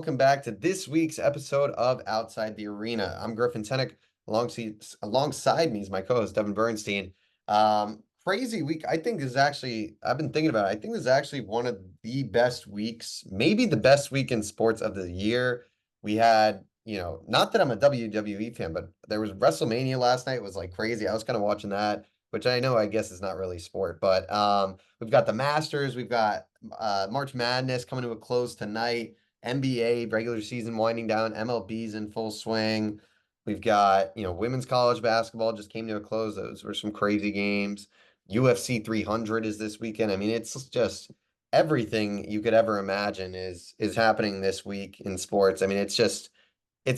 welcome back to this week's episode of Outside the Arena. I'm Griffin Tennick. Alongside me is my co-host Devin Bernstein. Crazy week. I think is actually. I've been thinking about it. I think this is actually one of the best weeks, maybe the best week in sports of the year. We had, not that I'm a WWE fan, but there was WrestleMania last night. It was like crazy. I was kind of watching that, which I know I guess is not really sport, but we've got the Masters. We've got March Madness coming to a close tonight. NBA regular season winding down. MLB's in full swing. We've got, women's college basketball just came to a close. Those were some crazy games. UFC 300 is this weekend. I mean, it's just everything you could ever imagine is happening this week in sports. I mean, it's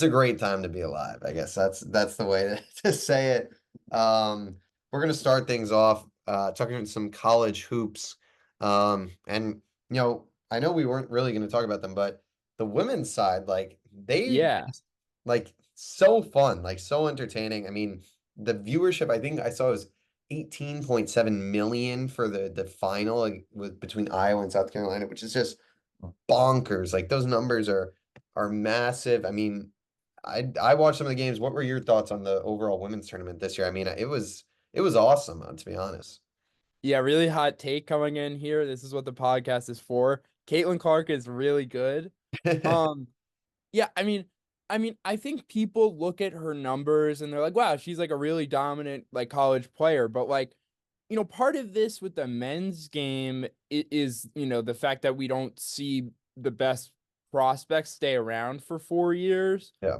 a great time to be alive. I guess that's the way to say it. We're gonna start things off talking some college hoops. And I know we weren't really going to talk about them, but the women's side, like Yeah. like so fun, like so entertaining. I mean, the viewership, I think I saw was 18.7 million for the final, like with between Iowa and South Carolina, which is just bonkers. Like those numbers are massive. I mean, I watched some of the games. What were your thoughts on the overall women's tournament this year? I mean, it was awesome, to be honest. Yeah, really hot take coming in here. This is what the podcast is for. Caitlin Clark is really good. Um, yeah, I think people look at her numbers and they're like, wow, she's like a really dominant like college player. But like, part of this with the men's game is, the fact that we don't see the best prospects stay around for 4 years Yeah.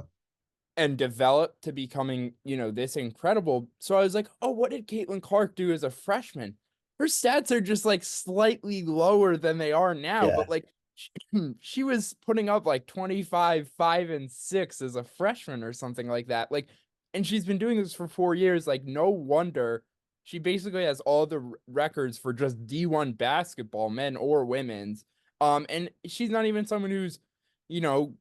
and develop to becoming, this incredible. So I was like, oh, what did Caitlin Clark do as a freshman? Her stats are just like slightly lower than they are now, Yeah. but like she was putting up like 25, 5 and 6 as a freshman or something like that. Like, and she's been doing this for 4 years. Like, no wonder she basically has all the records for just D1 basketball, men or women's. And she's not even someone who's, you know,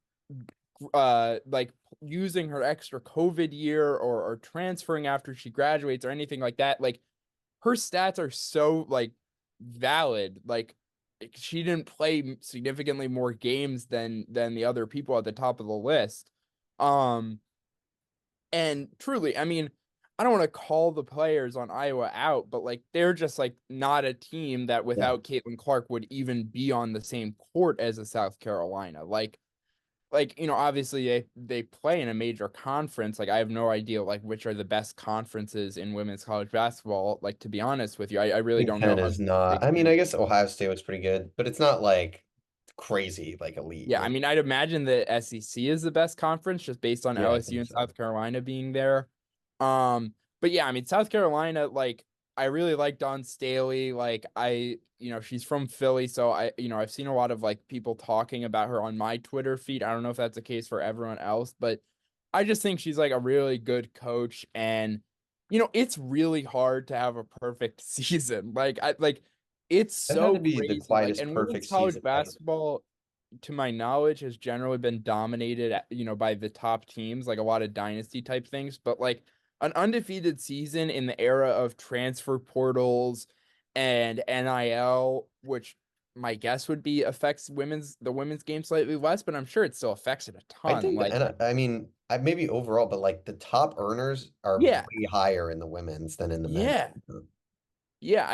like using her extra COVID year or transferring after she graduates or anything like that. Like her stats are so like valid. Like she didn't play significantly more games than the other people at the top of the list. Um and truly, I mean, I don't want to call the players on Iowa out, but like they're just like not a team that Yeah. without Caitlin Clark would even be on the same court as a South Carolina. Like obviously they play in a major conference. Like I have no idea like which are the best conferences in women's college basketball, like to be honest with you. I really Big don't know Ten how is not. Big I mean, I Ten. guess Ohio State was pretty good, but it's not like crazy, like elite. Yeah, I mean I'd imagine the SEC is the best conference just based on Yeah, I LSU think and so. South Carolina being there. But yeah, I mean South Carolina, like I really like Dawn Staley. Like she's from Philly, so I've seen a lot of like people talking about her on my Twitter feed. I don't know if that's the case for everyone else, but I just think she's like a really good coach, and it's really hard to have a perfect season. Like it's That had so to be the crazy. Like, quietest and perfect women's college season ever. basketball, to my knowledge, has generally been dominated, by the top teams, like a lot of dynasty type things. But like an undefeated season in the era of transfer portals and NIL, which my guess would be affects the women's game slightly less, but I'm sure it still affects it a I ton. think, Like, and I mean, maybe overall, but like the top earners are yeah, way higher in the women's than in the men's. yeah,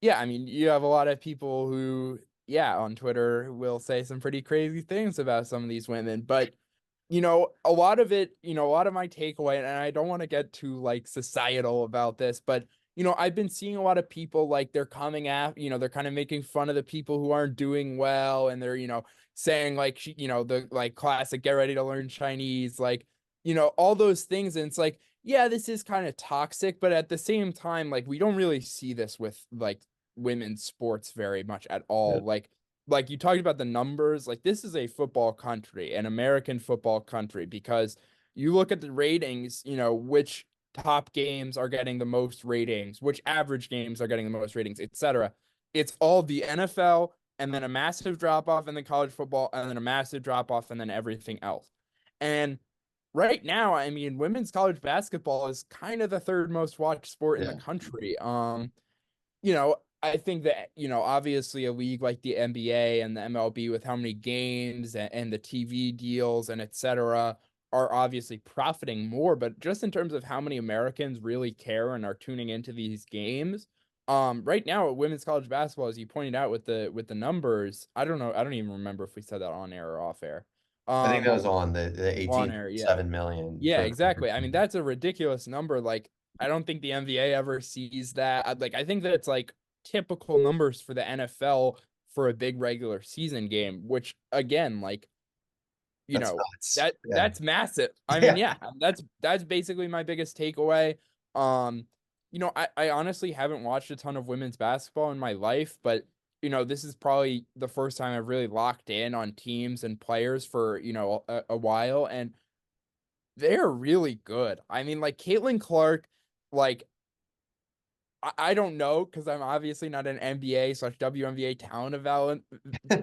yeah. I mean, you have a lot of people who, yeah, on Twitter will say some pretty crazy things about some of these women, but a lot of it, a lot of my takeaway, and I don't want to get too like societal about this, but I've been seeing a lot of people like they're coming at, they're kind of making fun of the people who aren't doing well, and they're, saying like the like classic get ready to learn Chinese, like, all those things. And it's like, yeah, this is kind of toxic, but at the same time, like we don't really see this with like women's sports very much at Yeah. all. Like you talked about the numbers, like this is a football country, an American football country, because you look at the ratings, which top games are getting the most ratings, which average games are getting the most ratings, etc. It's all the NFL and then a massive drop off and then college football and then a massive drop off and then everything else. And right now, I mean, women's college basketball is kind of the third most watched sport in the Yeah. country. You know, I think that, obviously a league like the NBA and the MLB with how many games and the TV deals and et cetera are obviously profiting more, but just in terms of how many Americans really care and are tuning into these games, right now at women's college basketball, as you pointed out with the numbers, I don't know, I don't even remember if we said that on air or off air. I think that Um, was on the on air, yeah. 18.7 million Yeah, for exactly. I mean, that's a ridiculous number. Like, I don't think the NBA ever sees that. I think that it's like typical numbers for the NFL for a big regular season game, which again, like, you that's know, nuts. that's massive. I mean, Yeah. yeah, that's basically my biggest takeaway. Um, I honestly haven't watched a ton of women's basketball in my life, but this is probably the first time I've really locked in on teams and players for, a while. And they're really good. I mean, like Caitlin Clark, like I don't know because I'm obviously not an NBA/WNBA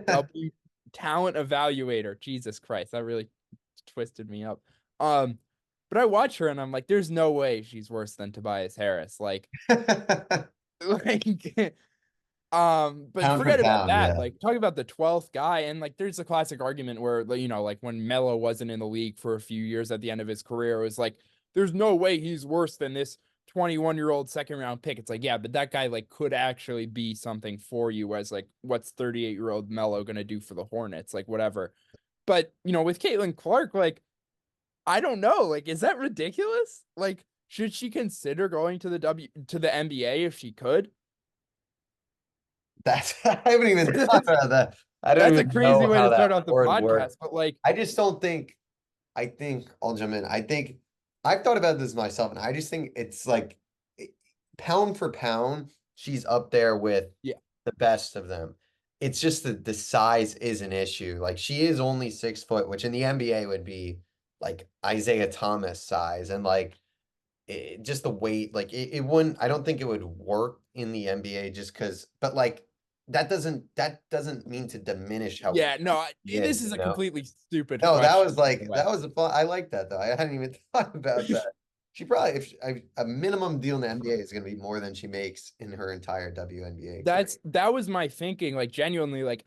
W talent evaluator. Jesus Christ, that really twisted me up. Um, but I watch her and I'm like, there's no way she's worse than Tobias Harris. Like, like but Pound for forget about pound, that. yeah. Like, talk about the 12th guy, and like, there's a classic argument where, like, like when Melo wasn't in the league for a few years at the end of his career, it was like, there's no way he's worse than this 21-year-old second round pick. It's like, yeah, but that guy like could actually be something for you. As like, what's 38-year-old Melo gonna do for the Hornets? Like, whatever. But with Caitlin Clark, like, I don't know. Like, is that ridiculous? Like, should she consider going to the NBA if she could? That's I haven't even thought about that. I don't That's a even crazy know way how to that start off the would work. podcast, but like, I just don't think I think I'll jump in. I think I've thought about this myself, and I just think it's like pound for pound, she's up there with yeah, the best of them. It's just that the size is an issue. Like she is only 6 foot, which in the NBA would be like Isaiah Thomas size, and like just the weight, like it wouldn't. I don't think it would work in the NBA just because. But like that doesn't mean to diminish how yeah, no, he this is. is You a know. completely stupid No, that was question, by the like way. that was a fun. I like that though. I hadn't even thought about that. She probably, if a minimum deal in the NBA is going to be more than she makes in her entire WNBA career. That was my thinking, like genuinely, like,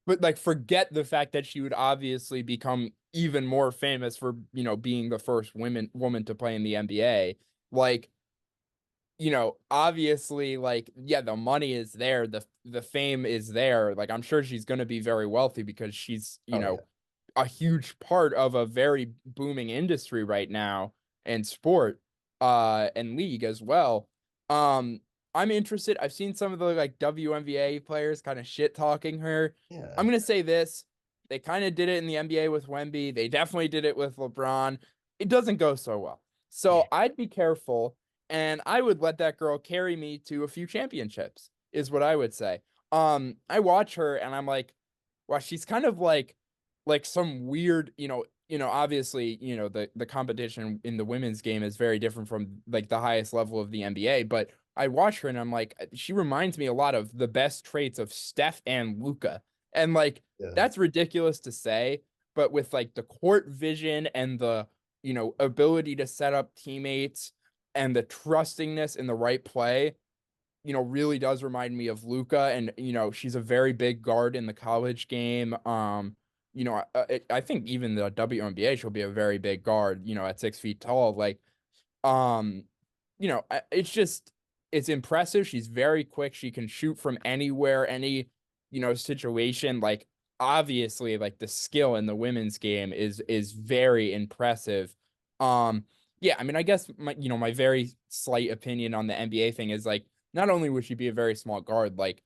but like forget the fact that she would obviously become even more famous for, being the first woman to play in the NBA. Like, obviously, like, yeah, the money is there, the fame is there. Like, I'm sure she's gonna be very wealthy because she's, Oh yeah, a huge part of a very booming industry right now and sport and league as well. Um I'm interested. I've seen some of the like WNBA players kind of shit talking her. I'm yeah, gonna say this. They kind of did it in the NBA with Wemby. They definitely did it with LeBron. It doesn't go so well. yeah. So I'd be careful and I would let that girl carry me to a few championships, is what I would say. I watch her and I'm like, wow, she's kind of like some weird, obviously, the competition in the women's game is very different from like the highest level of the NBA, but I watch her and I'm like, she reminds me a lot of the best traits of Steph and Luca. And like, Yeah. that's ridiculous to say, but with like the court vision and the, ability to set up teammates and the trustingness in the right play, really does remind me of Luca. And, she's a very big guard in the college game. I think even the WNBA, she'll be a very big guard, at 6 feet tall. Like, um, it's just, it's impressive. She's very quick. She can shoot from anywhere, any, situation. Like, obviously, like the skill in the women's game is very impressive. Um, yeah, I mean, I guess my very slight opinion on the NBA thing is like, not only would she be a very small guard, like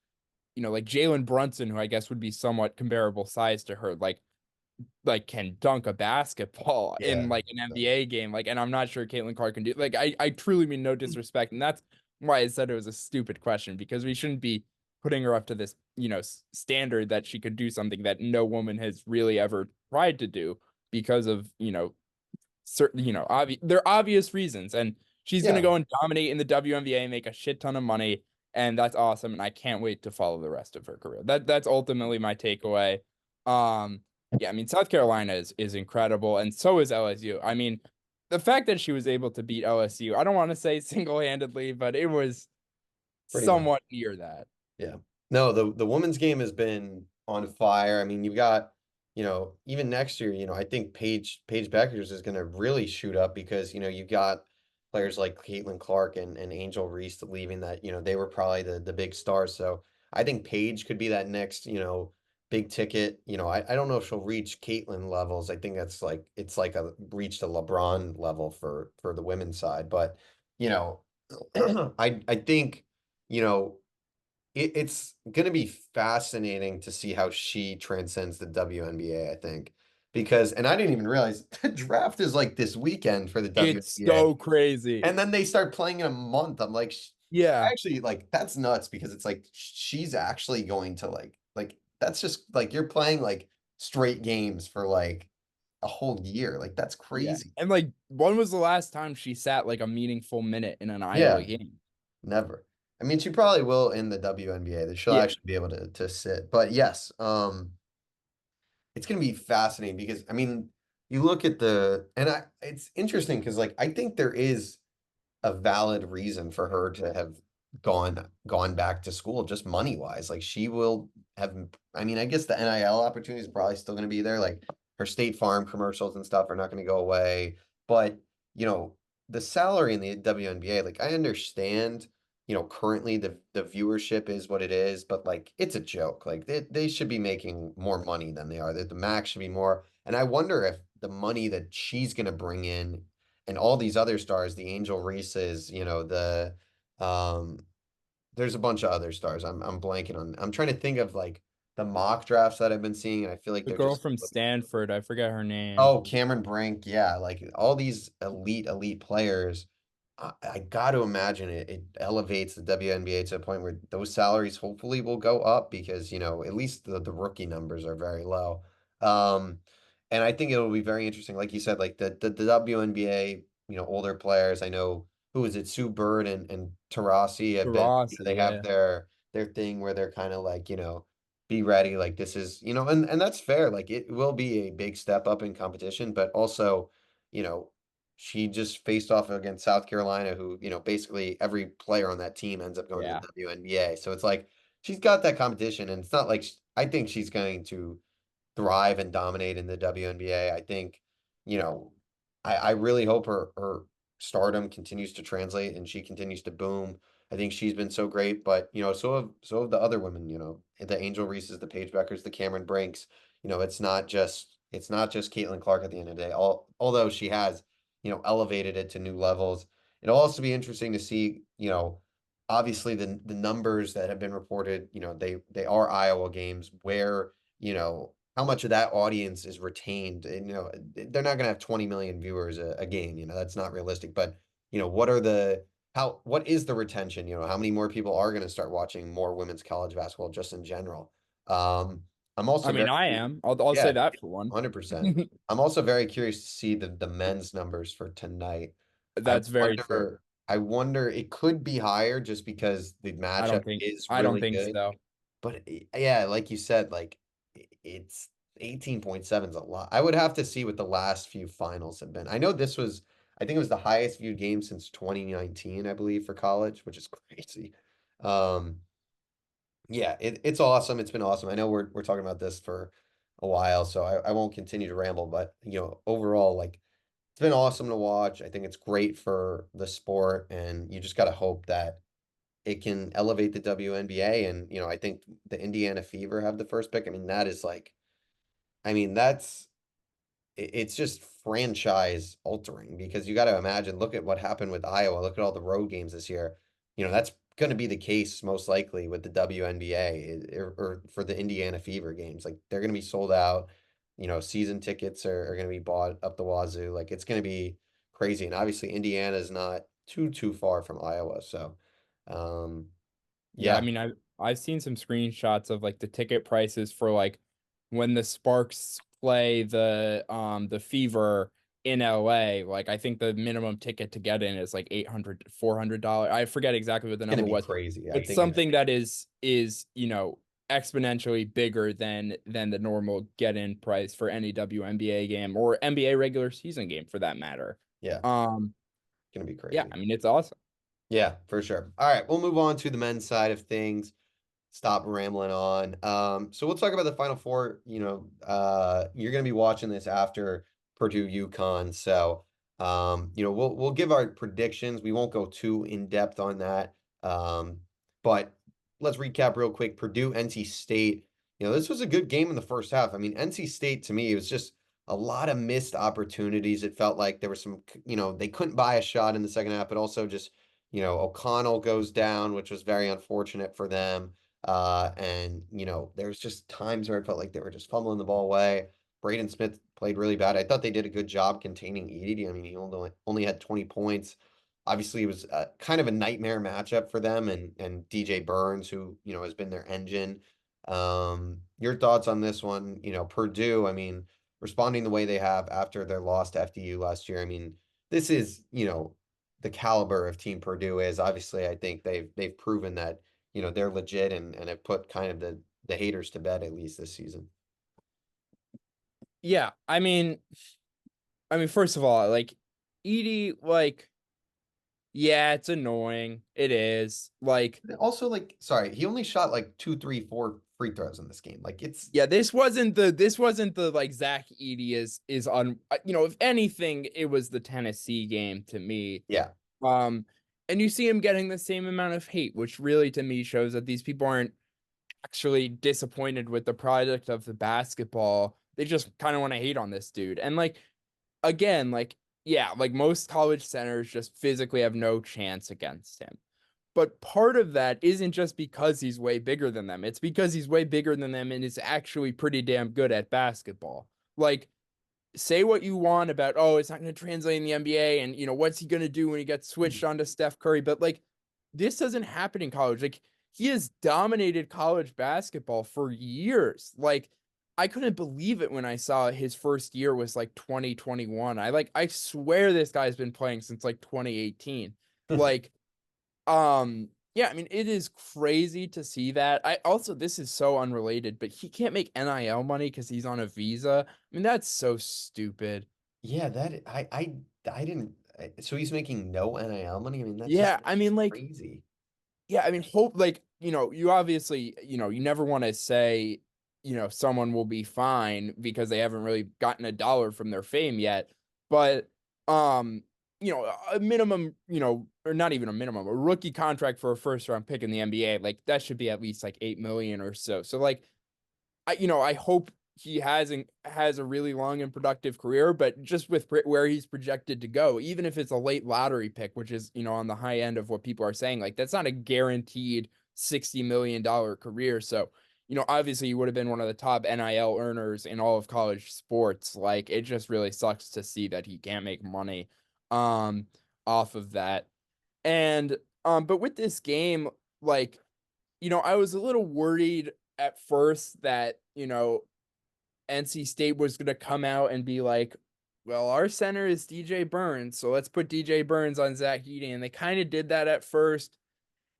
Jalen Brunson, who I guess would be somewhat comparable size to her, like can dunk a basketball in Yeah. like an NBA game. Like, and I'm not sure Caitlin Clark can do like I truly mean no disrespect. And that's why I said it was a stupid question, because we shouldn't be putting her up to this, standard that she could do something that no woman has really ever tried to do because of, certain, there are obvious reasons. And she's gonna Yeah. go and dominate in the WNBA, make a shit ton of money, and that's awesome. And I can't wait to follow the rest of her career. That's ultimately my takeaway. Yeah, I mean, South Carolina is incredible, and so is LSU. I mean, the fact that she was able to beat LSU, I don't want to say single-handedly, but it was Pretty much. somewhat near that. Yeah. No, the women's game has been on fire. I mean, you've got, even next year, I think Paige Beckers is going to really shoot up because, you've got players like Caitlin Clark and Angel Reese leaving that, they were probably the big stars. So I think Paige could be that next, big ticket. I don't know if she'll reach Caitlin levels. I think that's like it's like a reached a LeBron level for the women's side. But, you know, I think, you know, it's going to be fascinating to see how she transcends the WNBA, I think. Because, and I didn't even realize the draft is like this weekend for the It's WNBA. so crazy. And then they start playing in a month. I'm like, Yeah. actually, like, that's nuts because it's like she's actually going to that's just like you're playing like straight games for like a whole year. Like, that's Yeah. crazy. And like, when was the last time she sat like a meaningful minute in an Iowa Yeah, game? never. I mean, she probably will in the WNBA. That she'll Yeah. actually be able to sit. But yes, it's going to be fascinating because I mean, you look at it's interesting because like I think there is a valid reason for her to have gone back to school just money wise. Like she will have, I mean, I guess the NIL opportunity is probably still going to be there. Like her State Farm commercials and stuff are not going to go away. But, you know, the salary in the WNBA, like I understand, currently the viewership is what it is, but like it's a joke. Like they should be making more money than they are. The max should be more. And I wonder if the money that she's going to bring in and all these other stars, the Angel Reeses, um there's a bunch of other stars. I'm blanking on. I'm trying to think of like the mock drafts that I've been seeing, and I feel like The they're girl just from Stanford, I forget her name. oh, Cameron Brink, yeah, like all these elite players. I got to imagine it elevates the WNBA to a point where those salaries hopefully will go up because, at least the rookie numbers are very low. Um, and I think it'll be very interesting, like you said, like the WNBA, older players. I know who is it, Sue Bird and Taurasi have been, Rossi, they have yeah. their thing where they're kind of like, be ready. Like this is, and that's fair. Like it will be a big step up in competition, but also, you know, she just faced off against South Carolina, who, basically every player on that team ends up going to the Yeah. WNBA. So it's like she's got that competition, and it's not like I think she's going to thrive and dominate in the WNBA. I think, you know, I really hope her stardom continues to translate and she continues to boom. I think she's been so great, but so have the other women, the Angel Reeses, the Paige Beckers, the Cameron Brinks. It's not just Caitlin Clark at the end of the day. Although she has, elevated it to new levels. It'll also be interesting to see, obviously the numbers that have been reported, they are Iowa games where how much of that audience is retained. And, they're not going to have 20 million viewers a game. That's not realistic. But, what is the retention? How many more people are going to start watching more women's college basketball just in general? I'm I also mean, very, I am. I'll say yeah, that for one. 100%. I'm also very curious to see the men's numbers for tonight. I That's very true. wonder, I wonder, it could be higher just because the matchup is I don't really think good. so. But yeah, like you said, like it's 18.7 is a lot. I would have to see what the last few finals have been. I think it was the highest viewed game since 2019, I believe, for college, which is crazy. Um, yeah, it's awesome. It's been awesome. I know we're talking about this for a while, so I won't continue to ramble, but overall, like it's been awesome to watch. I think it's great for the sport, and you just gotta hope that it can elevate the WNBA. And, I think the Indiana Fever have the first pick. I mean, that is like, I mean, it's just franchise altering because you got to imagine, look at what happened with Iowa. Look at all the road games this year. That's going to be the case most likely with the WNBA or for the Indiana Fever games. Like they're going to be sold out. Season tickets are going to be bought up the wazoo. Like it's going to be crazy. And obviously, Indiana is not too far from Iowa. So, um, Yeah, I yeah, mean, I've seen some screenshots of like the ticket prices for like when the Sparks play the Fever in LA. Like I think the minimum ticket to get in is like 800 $400. I forget exactly what the it's going to number be was. crazy. I It's think it's something that is, exponentially bigger than the normal get-in price for any WNBA game or NBA regular season game for that matter. yeah, Um, going to be yeah, crazy. I mean, it's awesome. Yeah, for sure. All right, we'll move on to the men's side of things. stop rambling on. So we'll talk about the Final Four. You're gonna be watching this after Purdue UConn. So we'll give our predictions. We won't go too in depth on that. But let's recap real quick. Purdue, NC State. This was a good game in the first half. I mean, NC State to me, it was just a lot of missed opportunities. It felt like there was some, they couldn't buy a shot in the second half, but also just, O'Connell goes down, which was very unfortunate for them. And there's just times where it felt like they were just fumbling the ball away. Braden Smith played really bad. I thought they did a good job containing Edie. I mean, he only had 20 points. Obviously, it was kind of a nightmare matchup for them and DJ Burns, who, has been their engine. Your thoughts on this one? Purdue, I mean, responding the way they have after their loss to FDU last year. I mean, this is, the caliber of Team Purdue is. Obviously, I think they've proven that they're legit and have put kind of the haters to bed at least this season. Yeah, I mean, first of all, like Edie, like, yeah, it's annoying. It is. Like, Also, like, sorry, he only shot like two, three, four free throws in this game. Like, it's yeah, this wasn't the like Zach Edey is on if anything, it was the Tennessee game to me. yeah, Um, and you see him getting the same amount of hate, which really to me shows that these people aren't actually disappointed with the product of the basketball. They just kind of want to hate on this dude. And like again, like yeah, like most college centers just physically have no chance against him. But part of that isn't just because he's way bigger than them. It's because he's way bigger than them and is actually pretty damn good at basketball. Like, say what you want about, oh, it's not going to translate in the NBA and, what's he going to do when he gets switched on to Steph Curry? But, like, this doesn't happen in college. Like, he has dominated college basketball for years. Like, I couldn't believe it when I saw his first year was like 2021. I swear this guy's been playing since like 2018. Like, yeah, I mean, it is crazy to see that. I also, this is so unrelated, but he can't make NIL money because he's on a visa. I mean, that's so stupid. yeah. That I didn't. So he's making no NIL money. I mean, that's just Yeah, I mean, like, crazy. yeah, I mean, hope, like, you obviously, you never want to say, someone will be fine because they haven't really gotten a dollar from their fame yet. But, um, a minimum, or not even a minimum, a rookie contract for a first round pick in the NBA, like that should be at least like 8 million or so. So like I hope he has a really long and productive career, but just with where he's projected to go, even if it's a late lottery pick, which is, on the high end of what people are saying, like that's not a guaranteed $60 million career. So, obviously he would have been one of the top NIL earners in all of college sports. Like it just really sucks to see that he can't make money um off of that. And but with this game, like, I was a little worried at first that, NC State was going to come out and be like, well, our center is DJ Burns, so let's put DJ Burns on Zach Edey. And they kind of did that at first.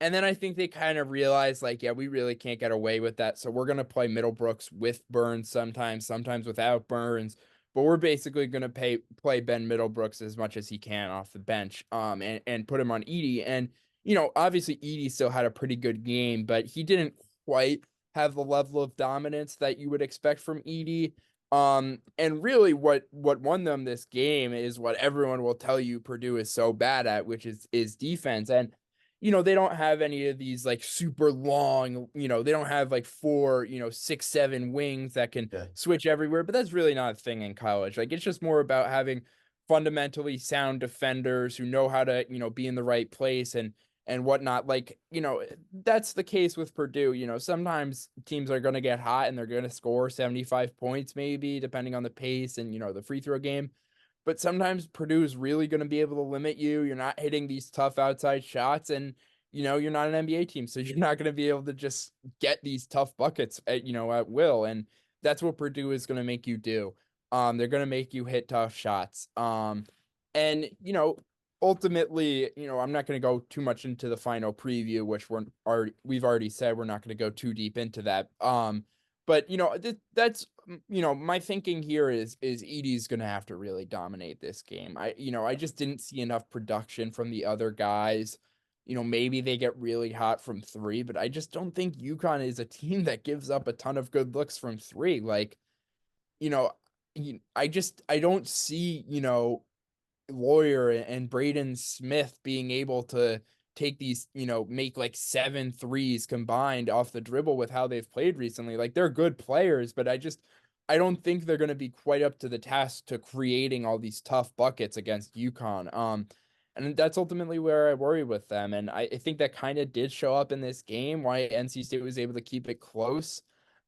And then I think they kind of realized, like, yeah, we really can't get away with that. So we're going to play Middlebrooks with Burns sometimes without Burns. But we're basically going to play Ben Middlebrooks as much as he can off the bench and put him on Edey. And, obviously Edey still had a pretty good game, but he didn't quite have the level of dominance that you would expect from Edey. And really what won them this game is what everyone will tell you Purdue is so bad at, which is defense. And they don't have any of these like super long, they don't have like four, 6, 7 wings that can Yeah. switch everywhere, but that's really not a thing in college. Like it's just more about having fundamentally sound defenders who know how to, be in the right place and whatnot. Like, that's the case with Purdue. Sometimes teams are going to get hot and they're going to score 75 points, maybe, depending on the pace and, the free throw game. But sometimes Purdue is really going to be able to limit you. You're not hitting these tough outside shots, and you're not an NBA team, so you're not going to be able to just get these tough buckets at will. And that's what Purdue is going to make you do. They're going to make you hit tough shots. And ultimately, I'm not going to go too much into the final preview, which we've already said we're not going to go too deep into that. But that's my thinking here is Edey's gonna have to really dominate this game. I just didn't see enough production from the other guys. maybe they get really hot from three, but I just don't think UConn is a team that gives up a ton of good looks from three. Like, you know, I don't see, Lawyer and Braden Smith being able to take these, make like 7 threes combined off the dribble with how they've played recently. Like they're good players, but I don't think they're going to be quite up to the task to creating all these tough buckets against UConn. And that's ultimately where I worry with them. And I think that kind of did show up in this game, why NC State was able to keep it close.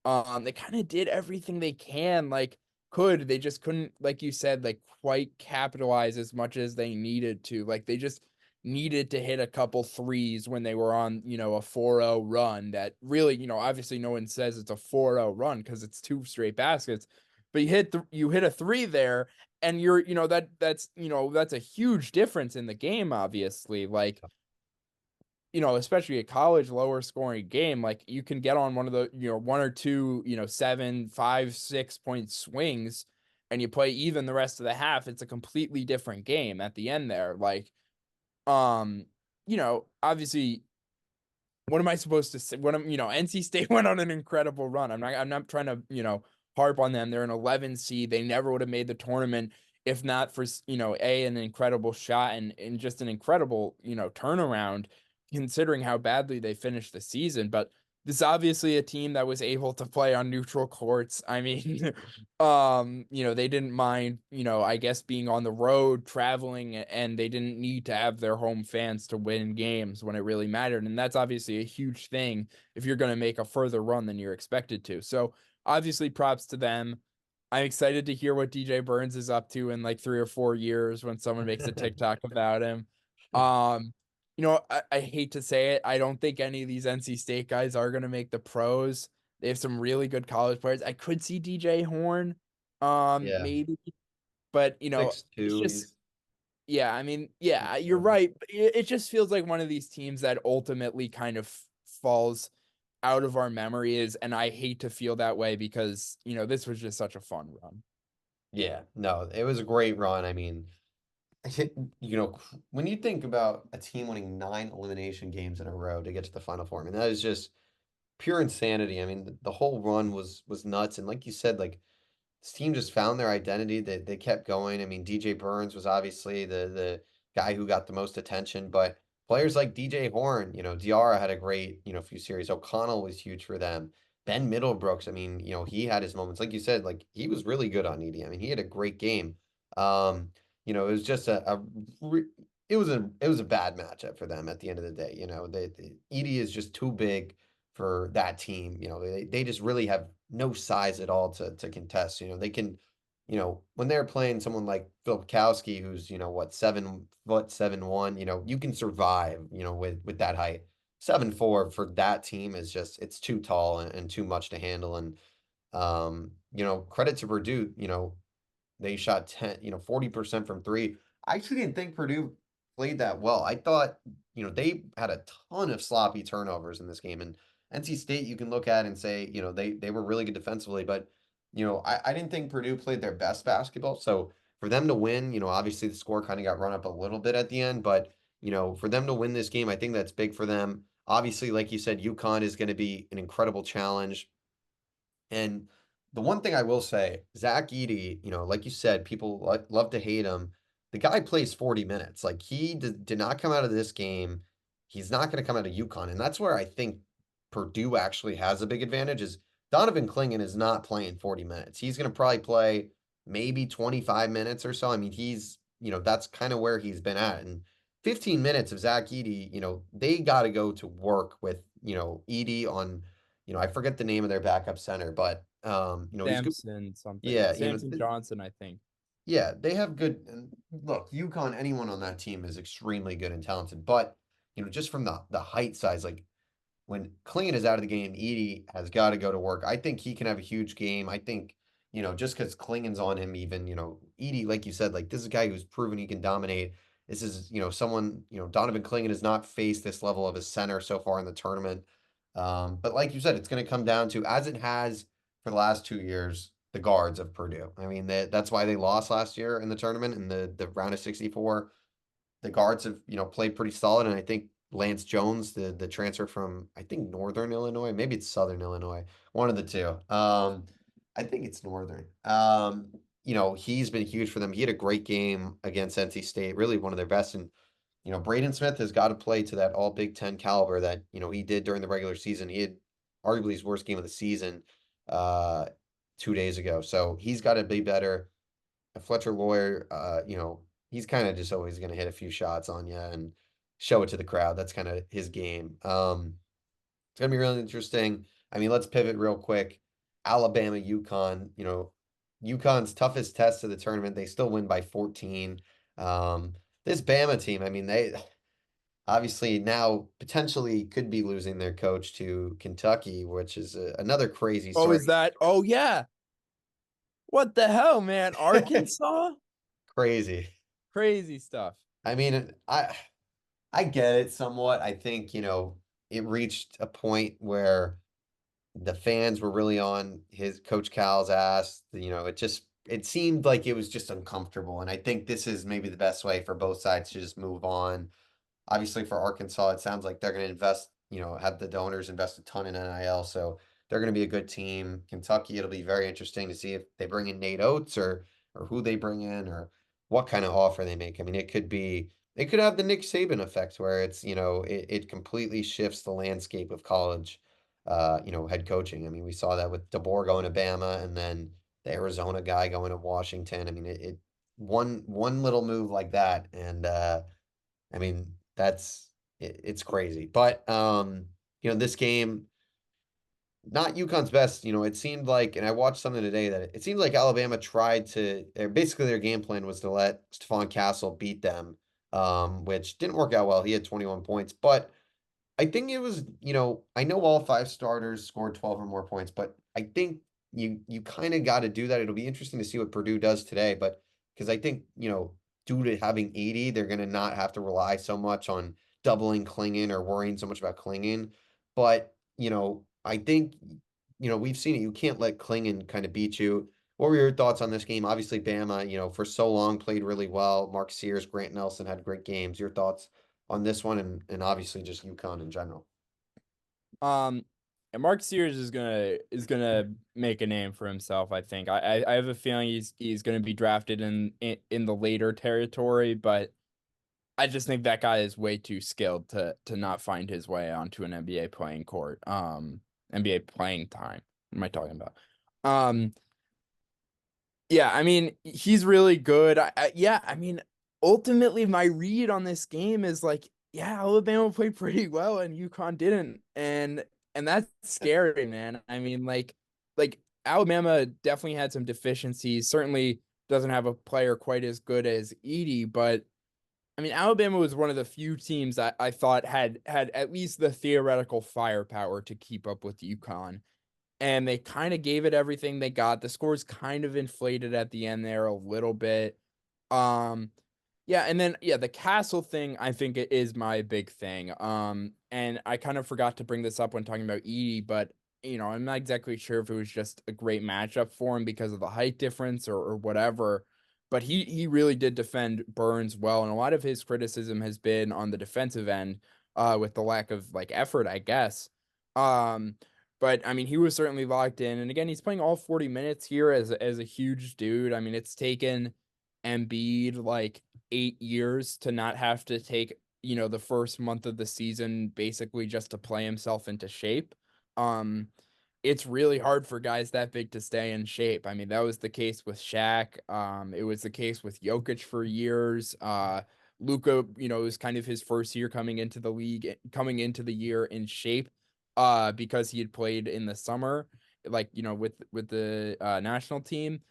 They kind of did everything they can, they just couldn't, like you said, like quite capitalize as much as they needed to. Like they just needed to hit a couple threes when they were on, a 4-0 run that really, obviously no one says it's a 4-0 run because it's two straight baskets. But you hit a three there and you're, that's a huge difference in the game, obviously. Like, especially a college lower scoring game, like you can get on one of the, one or two, 7, 5, 6 point swings and you play even the rest of the half. It's a completely different game at the end there. Like, um, obviously, what am I supposed to say? NC State went on an incredible run. I'm not trying to, harp on them. They're an 11 seed. They never would have made the tournament if not for, an incredible shot and just an incredible, turnaround considering how badly they finished the season. But this is obviously a team that was able to play on neutral courts. I mean, they didn't mind, I guess being on the road, traveling, and they didn't need to have their home fans to win games when it really mattered. And that's obviously a huge thing if you're going to make a further run than you're expected to. So obviously props to them. I'm excited to hear what DJ Burns is up to in like 3 or 4 years when someone makes a TikTok about him. Um, I hate to say it. I don't think any of these NC State guys are going to make the pros. They have some really good college players. I could see DJ Horn, Yeah, maybe, but six it's two. just, yeah, I mean, yeah, you're 6'1". right. It just feels like one of these teams that ultimately kind of falls out of our memories, and I hate to feel that way because, this was just such a fun run. Yeah, no, it was a great run. I mean, when you think about a team winning 9 elimination games in a row to get to the Final Four, I mean, that is just pure insanity. I mean, the whole run was nuts. And like you said, like this team just found their identity. They kept going. I mean, DJ Burns was obviously the guy who got the most attention, but players like DJ Horn, Diarra had a great, few series. O'Connell was huge for them. Ben Middlebrooks, I mean, he had his moments. Like you said, like he was really good on Edie. I mean, he had a great game. Um, it was just it was a bad matchup for them at the end of the day. Edie is just too big for that team. They just really have no size at all to contest. They can, when they're playing someone like Filipkowski, who's, what, 7 foot 7'1", you can survive, with that height. 7'4" for that team is just it's too tall and too much to handle. And credit to Purdue, they shot 10, 40% from three. I actually didn't think Purdue played that well. I thought, they had a ton of sloppy turnovers in this game. And NC State, you can look at and say, they were really good defensively, but, I didn't think Purdue played their best basketball. So for them to win, obviously the score kind of got run up a little bit at the end, but, for them to win this game, I think that's big for them. Obviously, like you said, UConn is going to be an incredible challenge. And the one thing I will say, Zach Edey, like you said, people love to hate him. The guy plays 40 minutes. Like he did not come out of this game. He's not going to come out of UConn. And that's where I think Purdue actually has a big advantage is Donovan Clingan is not playing 40 minutes. He's going to probably play maybe 25 minutes or so. I mean, that's kind of where he's been at. And 15 minutes of Zach Edey, they got to go to work with, Edey on I forget the name of their backup center, but he's good. Samson something. Yeah, Samson Johnson, I think. yeah, they have good. And look, UConn, anyone on that team is extremely good and talented, but just from the height size, like when Clingan is out of the game, Edey has got to go to work. I think he can have a huge game. I think, just because Clingan's on him, even, Edey, like you said, like this is a guy who's proven he can dominate. This is, someone, Donovan Clingan has not faced this level of a center so far in the tournament. But like you said, it's going to come down to, as it has for the last 2 years, the guards of Purdue. I mean, that's why they lost last year in the tournament in the round of 64. The guards have, played pretty solid. And I think Lance Jones, the transfer from I think Northern Illinois, maybe it's Southern Illinois, one of the two. I think it's Northern. He's been huge for them. He had a great game against NC State, really one of their best. And Braden Smith has got to play to that all Big Ten caliber that he did during the regular season. He had arguably his worst game of the season 2 days ago, so he's got to be better. Fletcher Lawyer, he's kind of just always going to hit a few shots on you and show it to the crowd. That's kind of his game. It's going to be really interesting. I mean, let's pivot real quick. Alabama, UConn, UConn's toughest test of the tournament. They still win by 14. This Bama team, I mean, they obviously now potentially could be losing their coach to Kentucky, which is another crazy Oh, story. is that? Oh, yeah. What the hell, man? Arkansas? Crazy. Crazy stuff. I mean, I get it somewhat. I think, it reached a point where the fans were really on his Coach Cal's ass. It seemed like it was just uncomfortable. And I think this is maybe the best way for both sides to just move on. Obviously, for Arkansas, it sounds like they're going to invest, have the donors invest a ton in NIL. So they're going to be a good team. Kentucky, it'll be very interesting to see if they bring in Nate Oates or who they bring in or what kind of offer they make. I mean, it could have the Nick Saban effect where it completely shifts the landscape of college, head coaching. I mean, we saw that with DeBoer going to Bama and then the Arizona guy going to Washington. I mean, it one little move like that, and I mean, it's crazy. But this game, not UConn's best. It seemed like, and I watched something today that it seemed like Alabama tried to, basically their game plan was to let Stefon Castle beat them, which didn't work out well. He had 21 points, but I think it was, I know all five starters scored 12 or more points, but I think you kind of got to do that. It'll be interesting to see what Purdue does today, but because I think, due to having 80, they're going to not have to rely so much on doubling Klingon or worrying so much about Klingon. But, I think, we've seen it. You can't let Klingon kind of beat you. What were your thoughts on this game? Obviously, Bama, for so long played really well. Mark Sears, Grant Nelson had great games. Your thoughts on this one and obviously just UConn in general. Um, and Mark Sears is gonna make a name for himself. I think. I have a feeling he's gonna be drafted in the later territory, but I just think that guy is way too skilled to not find his way onto an NBA playing court. NBA playing time. What am I talking about? Um, yeah, I mean, he's really good. Yeah, I mean, ultimately, my read on this game is like, yeah, Alabama played pretty well and UConn didn't, and that's scary, man. I mean, like Alabama definitely had some deficiencies. Certainly doesn't have a player quite as good as Edie, but I mean, Alabama was one of the few teams I thought had at least the theoretical firepower to keep up with UConn, and they kind of gave it everything they got. The scores kind of inflated at the end there a little bit. Um, yeah, and then yeah, the Castle thing I think it is my big thing. And I kind of forgot to bring this up when talking about Edie, but I'm not exactly sure if it was just a great matchup for him because of the height difference or whatever. But he really did defend Burns well, and a lot of his criticism has been on the defensive end, with the lack of like effort, I guess. Um, but I mean, he was certainly locked in, and again, he's playing all 40 minutes here as a huge dude. I mean, it's taken Embiid like 8 years to not have to take, the first month of the season basically just to play himself into shape. Um, it's really hard for guys that big to stay in shape. I mean, that was the case with Shaq. It was the case with Jokic for years. Luka, it was kind of his first year coming into the league, coming into the year in shape, because he had played in the summer, like, with the national team.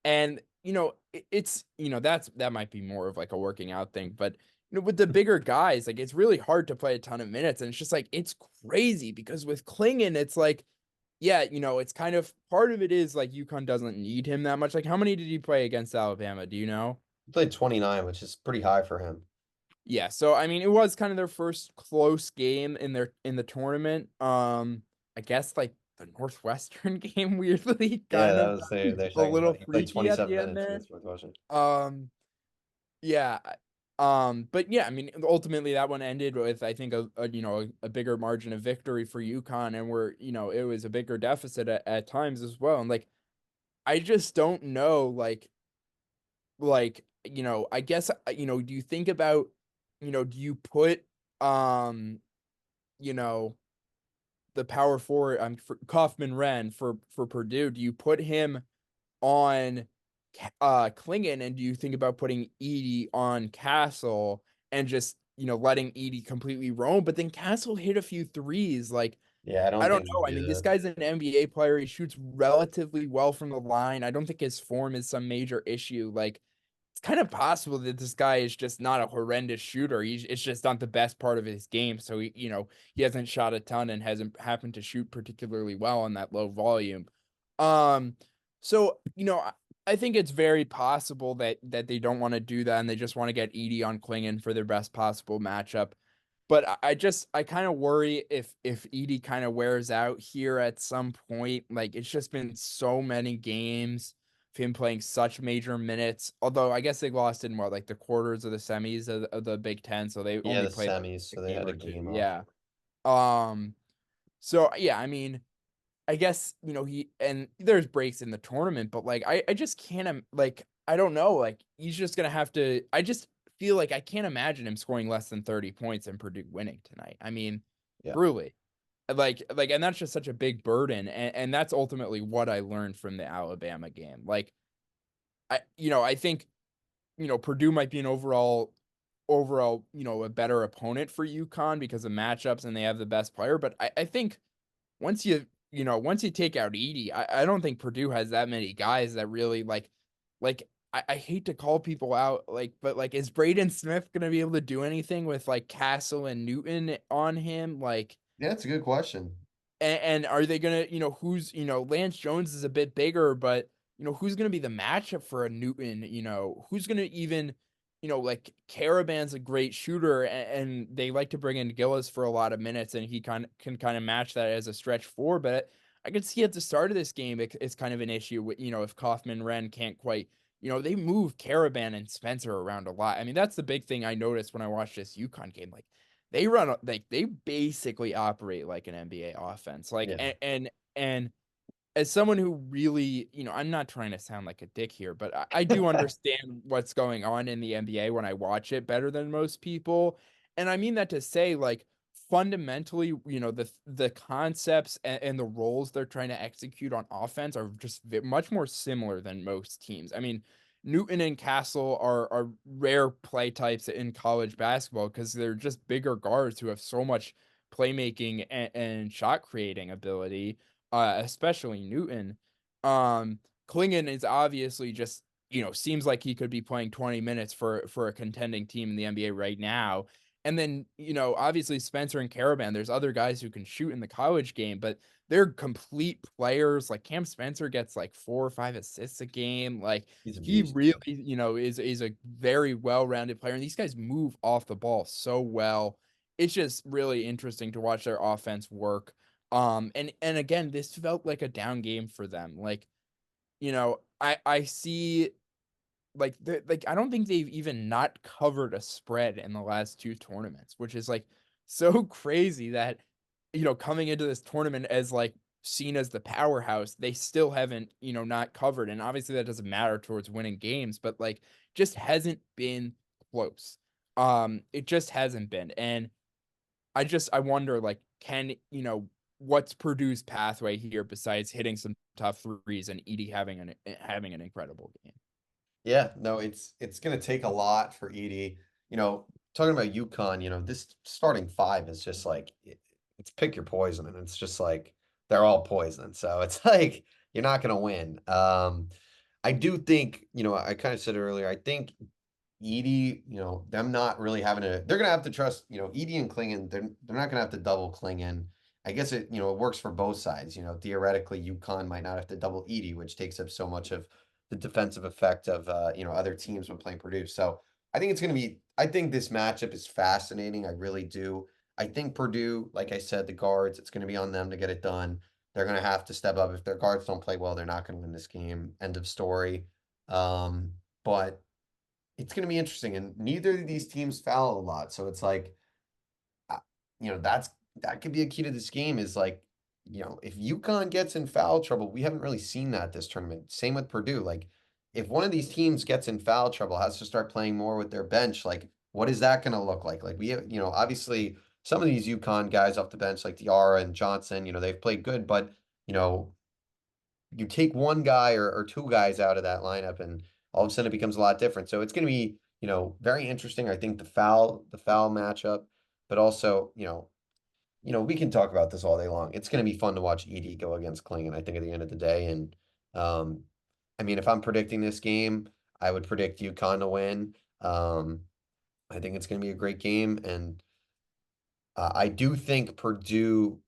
And it's that might be more of like a working out thing, but with the bigger guys, like it's really hard to play a ton of minutes, and it's just like it's crazy because with Klingon, it's like, yeah, it's kind of part of it is like UConn doesn't need him that much. Like, how many did he play against Alabama? Do you know? He played 29, which is pretty high for him. Yeah, so I mean, it was kind of their first close game in the tournament. I guess like the Northwestern game weirdly Yeah, kind that of was got their a second little one. He played freaky at 27 the end minutes there. against Northwestern. Um, yeah. But yeah, I mean, ultimately that one ended with, I think, a bigger margin of victory for UConn, and it was a bigger deficit at times as well. And like, I just don't know, I guess, do you think about, do you put, um, you know, the power forward, for Kaufman Wren for Purdue, do you put him on Klingon, and do you think about putting Edie on Castle and just letting Edie completely roam? But then Castle hit a few threes. Like, Yeah, I I don't don't think you know. I do mean, this that. guy's an NBA player. He shoots relatively well from the line. I don't think his form is some major issue. Like, it's kind of possible that this guy is just not a horrendous shooter. It's just not the best part of his game. So he hasn't shot a ton and hasn't happened to shoot particularly well on that low volume. Um, so I think it's very possible that they don't want to do that and they just want to get Edie on Klingon for their best possible matchup. But I kind of worry if Edie kind of wears out here at some point. Like, it's just been so many games of him playing such major minutes. Although I guess they lost in what, like the quarters of the semis of the Big Ten, so they Yeah, only the played semis, a so they game had a or two. game off. Yeah. Um. So yeah, I mean, I guess he and there's breaks in the tournament, but like I just can't like I don't know, like he's just gonna have to. I just feel like I can't imagine him scoring less than 30 points and Purdue winning tonight. I mean, Yeah. truly, and that's just such a big burden, and that's ultimately what I learned from the Alabama game. Like, I think Purdue might be an overall a better opponent for UConn because of matchups and they have the best player, but I think once you take out Edie, I don't think Purdue has that many guys that really like I hate to call people out, but like, is Braden Smith gonna be able to do anything with like Castle and Newton on him? Like, Yeah, that's a good question. and are they gonna, who's, Lance Jones is a bit bigger, but who's gonna be the matchup for a Newton? Who's gonna even, like Caravan's a great shooter, and they like to bring in Gillis for a lot of minutes, and he can kind of match that as a stretch four. But I could see at the start of this game, it's kind of an issue with, if Kaufman Wren can't quite, they move Caravan and Spencer around a lot. I mean, that's the big thing I noticed when I watched this UConn game. Like, they basically operate like an NBA offense. Like, Yeah. and as someone who really, I'm not trying to sound like a dick here, but I do understand what's going on in the NBA when I watch it better than most people. And I mean that to say, like, fundamentally, the concepts and the roles they're trying to execute on offense are just much more similar than most teams. I mean, Newton and Castle are rare play types in college basketball because they're just bigger guards who have so much playmaking and shot creating ability, especially Newton. Klingon is obviously just, seems like he could be playing 20 minutes for a contending team in the NBA right now. And then, obviously Spencer and Caravan, there's other guys who can shoot in the college game, but they're complete players. Like, Cam Spencer gets like 4 or 5 assists a game. Like, He's a he beast. really, is a very well-rounded player. And these guys move off the ball so well. It's just really interesting to watch their offense work. And again, this felt like a down game for them. Like, I see, like I don't think they've even not covered a spread in the last two tournaments, which is like so crazy that coming into this tournament as like seen as the powerhouse, they still haven't, not covered. And obviously that doesn't matter towards winning games, but like, just hasn't been close. It just hasn't been. And I wonder, like, what's Purdue's pathway here besides hitting some tough threes and Edie having an incredible game? Yeah, no, it's gonna take a lot for Edie. Talking about UConn, this starting five is just like it's pick your poison, and it's just like they're all poison. So it's like you're not gonna win. I do think, I kind of said it earlier, I think Edie, them not really having to, they're gonna have to trust, Edie and Klingon, they're not gonna have to double Klingon. I guess it works for both sides. Theoretically, UConn might not have to double Edie, which takes up so much of the defensive effect of other teams when playing Purdue. So I think this matchup is fascinating. I really do. I think Purdue, like I said, the guards, it's gonna be on them to get it done. They're gonna have to step up. If their guards don't play well, they're not gonna win this game. End of story. But it's going to be interesting. And neither of these teams foul a lot. So it's like, uh, that could be a key to this game is like, if UConn gets in foul trouble, we haven't really seen that this tournament. Same with Purdue. Like, if one of these teams gets in foul trouble, has to start playing more with their bench, like, what is that going to look like? Like, obviously some of these UConn guys off the bench, like Diarra and Johnson, they've played good, but, you know, you take one guy or two guys out of that lineup and all of a sudden it becomes a lot different. So it's going to be, very interesting. I think the foul matchup, but also, we can talk about this all day long. It's going to be fun to watch ED go against Klingon, I think, at the end of the day. And um, I mean, if I'm predicting this game, I would predict UConn to win. Um, I think it's going to be a great game, and I do think Purdue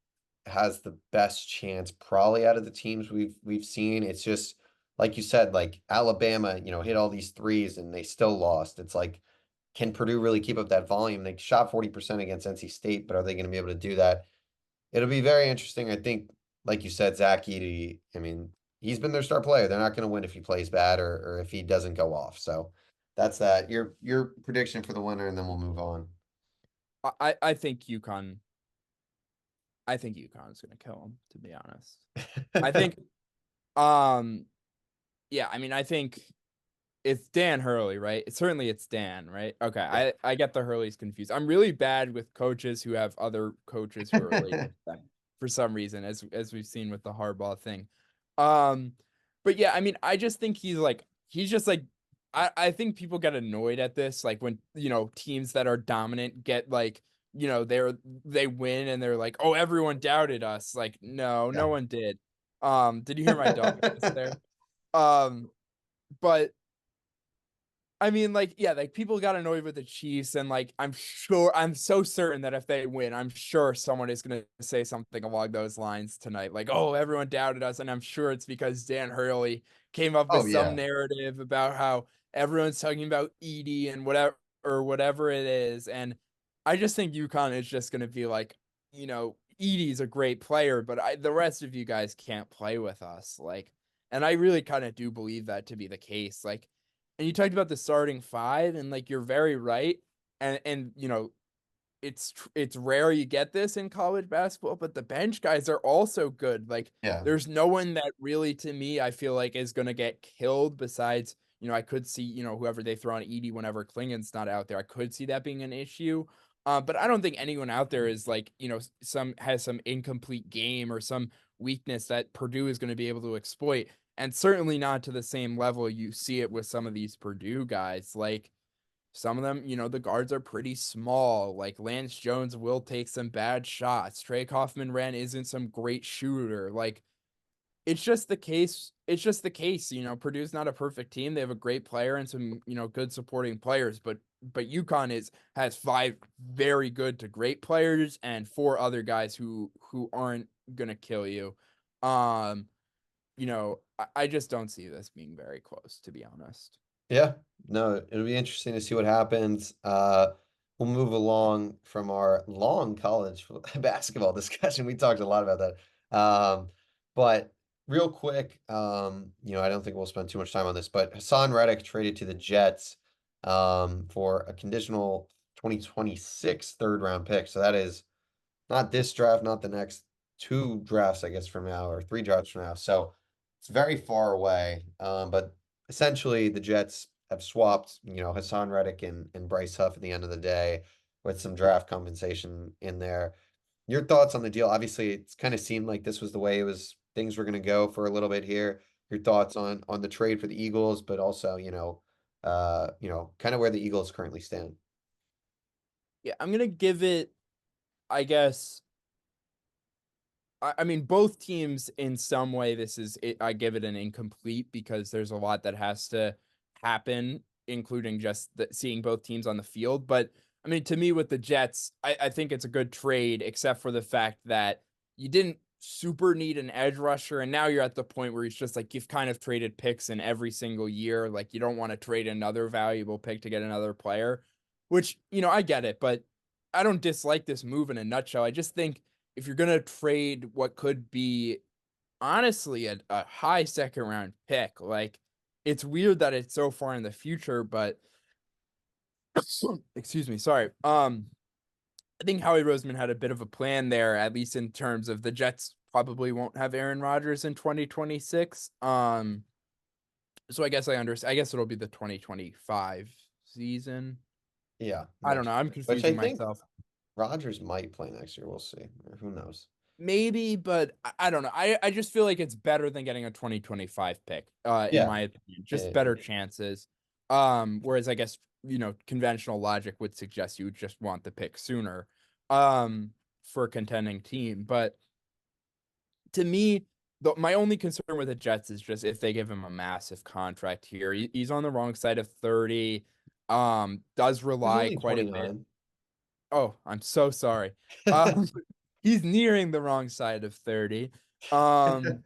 has the best chance probably out of the teams we've seen. It's just like you said, like Alabama, hit all these threes and they still lost. It's like, can Purdue really keep up that volume? They shot 40% against NC State, but are they going to be able to do that? It'll be very interesting. I think, like you said, Zach Edey, I mean, he's been their star player. They're not going to win if he plays bad or if he doesn't go off. So that's that. Your prediction for the winner, and then we'll move on. I think UConn. I think UConn is going to kill him. To be honest, I think. Um. Yeah. I mean, I think it's Dan Hurley, right? It's Dan, right? Okay. Yeah. I get the Hurleys confused. I'm really bad with coaches who have other coaches who are related to them for some reason, as we've seen with the Harbaugh thing. Um. But yeah, I mean, I just think he's just like I think people get annoyed at this, like when teams that are dominant get like they win and they're like, oh, everyone doubted us. Like, no, no Yeah. one did. Did you hear my dog just there? Um, but I mean, like, yeah, like people got annoyed with the Chiefs, and like, I'm so certain that if they win, I'm sure someone is going to say something along those lines tonight. Like, oh, everyone doubted us. And I'm sure it's because Dan Hurley came up with Oh some yeah. narrative about how everyone's talking about Edie and whatever it is. And I just think UConn is just going to be like, Edie's a great player, but the rest of you guys can't play with us. Like, and I really kind of do believe that to be the case. Like, and you talked about the starting five, and like you're very right. And it's rare you get this in college basketball, but the bench guys are also good. Like Yeah. there's no one that really, to me, I feel like is gonna get killed besides, I could see, whoever they throw on Edie whenever Klingon's not out there. I could see that being an issue. But I don't think anyone out there is like, has some incomplete game or some weakness that Purdue is going to be able to exploit, and certainly not to the same level you see it with some of these Purdue guys. Like some of them, the guards are pretty small. Like Lance Jones will take some bad shots. Trey Kaufman-Renn isn't some great shooter. Like it's just the case. It's just the case. Purdue's not a perfect team. They have a great player and some, good supporting players, but UConn has five very good to great players and four other guys who aren't gonna kill you. Um, I just don't see this being very close, to be honest. Yeah, no, it'll be interesting to see what happens. We'll move along from our long college basketball discussion. We talked a lot about that. But real quick, I don't think we'll spend too much time on this, but Haason Reddick traded to the Jets for a conditional 2026 third round pick. So that is not this draft, not the next two drafts, I guess, from now, or three drafts from now. So it's very far away. But essentially, the Jets have swapped, Hassan Reddick and Bryce Huff at the end of the day with some draft compensation in there. Your thoughts on the deal? Obviously, it's kind of seemed like this was the way things were going to go for a little bit here. Your thoughts on the trade for the Eagles, but also, kind of where the Eagles currently stand. Yeah, I'm gonna give it, I guess. I mean, both teams in some way. This is it, I give it an incomplete because there's a lot that has to happen, including just seeing both teams on the field. But I mean, to me, with the Jets, I think it's a good trade, except for the fact that you didn't super need an edge rusher, and now you're at the point where it's just like you've kind of traded picks in every single year. Like you don't want to trade another valuable pick to get another player, which I get it, but I don't dislike this move in a nutshell. I just think if you're gonna trade what could be honestly a high second round pick, like it's weird that it's so far in the future, but Excuse me, sorry. I think Howie Roseman had a bit of a plan there, at least in terms of the Jets probably won't have Aaron Rodgers in 2026. So I guess I understand. I guess it'll be the 2025 season. Yeah, I don't next know. I'm year. Which I confusing think myself. Rodgers might play next year. We'll see. Or who knows? Maybe, but I don't know. I just feel like it's better than getting a 2025 pick, in Yeah. my opinion. Just Yeah. better chances. Whereas I guess, conventional logic would suggest you would just want the pick sooner, for a contending team. But to me, my only concern with the Jets is just if they give him a massive contract here. He's on the wrong side of 30. Does He's rely only quite a bit. 29. Oh, I'm so sorry. Um, he's nearing the wrong side of 30. Um,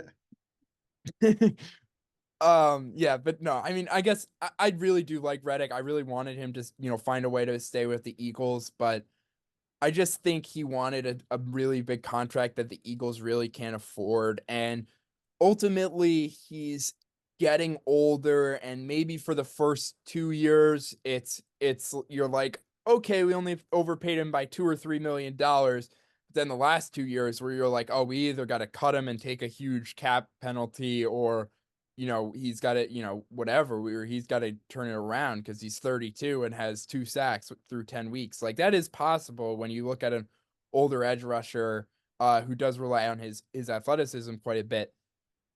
yeah, but no, I mean, I guess I really do like Reddick. I really wanted him to, find a way to stay with the Eagles, but I just think he wanted a really big contract that the Eagles really can't afford. And ultimately, he's getting older, and maybe for the first 2 years, it's you're like, okay, we only overpaid him by $2 or $3 million. Then the last 2 years where you're like, oh, we either got to cut him and take a huge cap penalty, or he's got to, whatever, or he's got to turn it around because he's 32 and has 2 sacks through 10 weeks. Like that is possible when you look at an older edge rusher, who does rely on his athleticism quite a bit.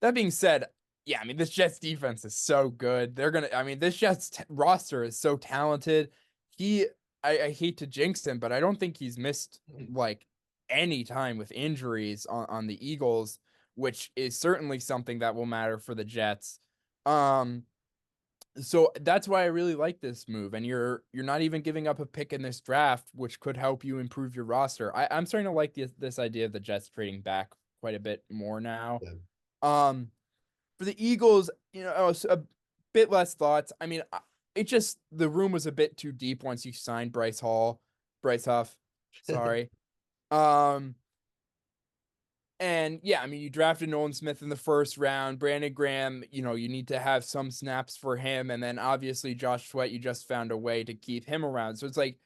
That being said, yeah, I mean, this Jets defense is so good. I mean, this Jets roster is so talented. He, I hate to jinx him, but I don't think he's missed like any time with injuries on the Eagles, which is certainly something that will matter for the Jets. Um, so that's why I really like this move. And you're not even giving up a pick in this draft, which could help you improve your roster. I'm starting to like this idea of the Jets trading back quite a bit more now. Yeah. Um, for the Eagles, a bit less thoughts. I mean, it just the room was a bit too deep once you signed Bryce Huff. Sorry. Um, and yeah, I mean, you drafted Nolan Smith in the first round. Brandon Graham, you need to have some snaps for him. And then obviously Josh Sweat, you just found a way to keep him around. So it's like,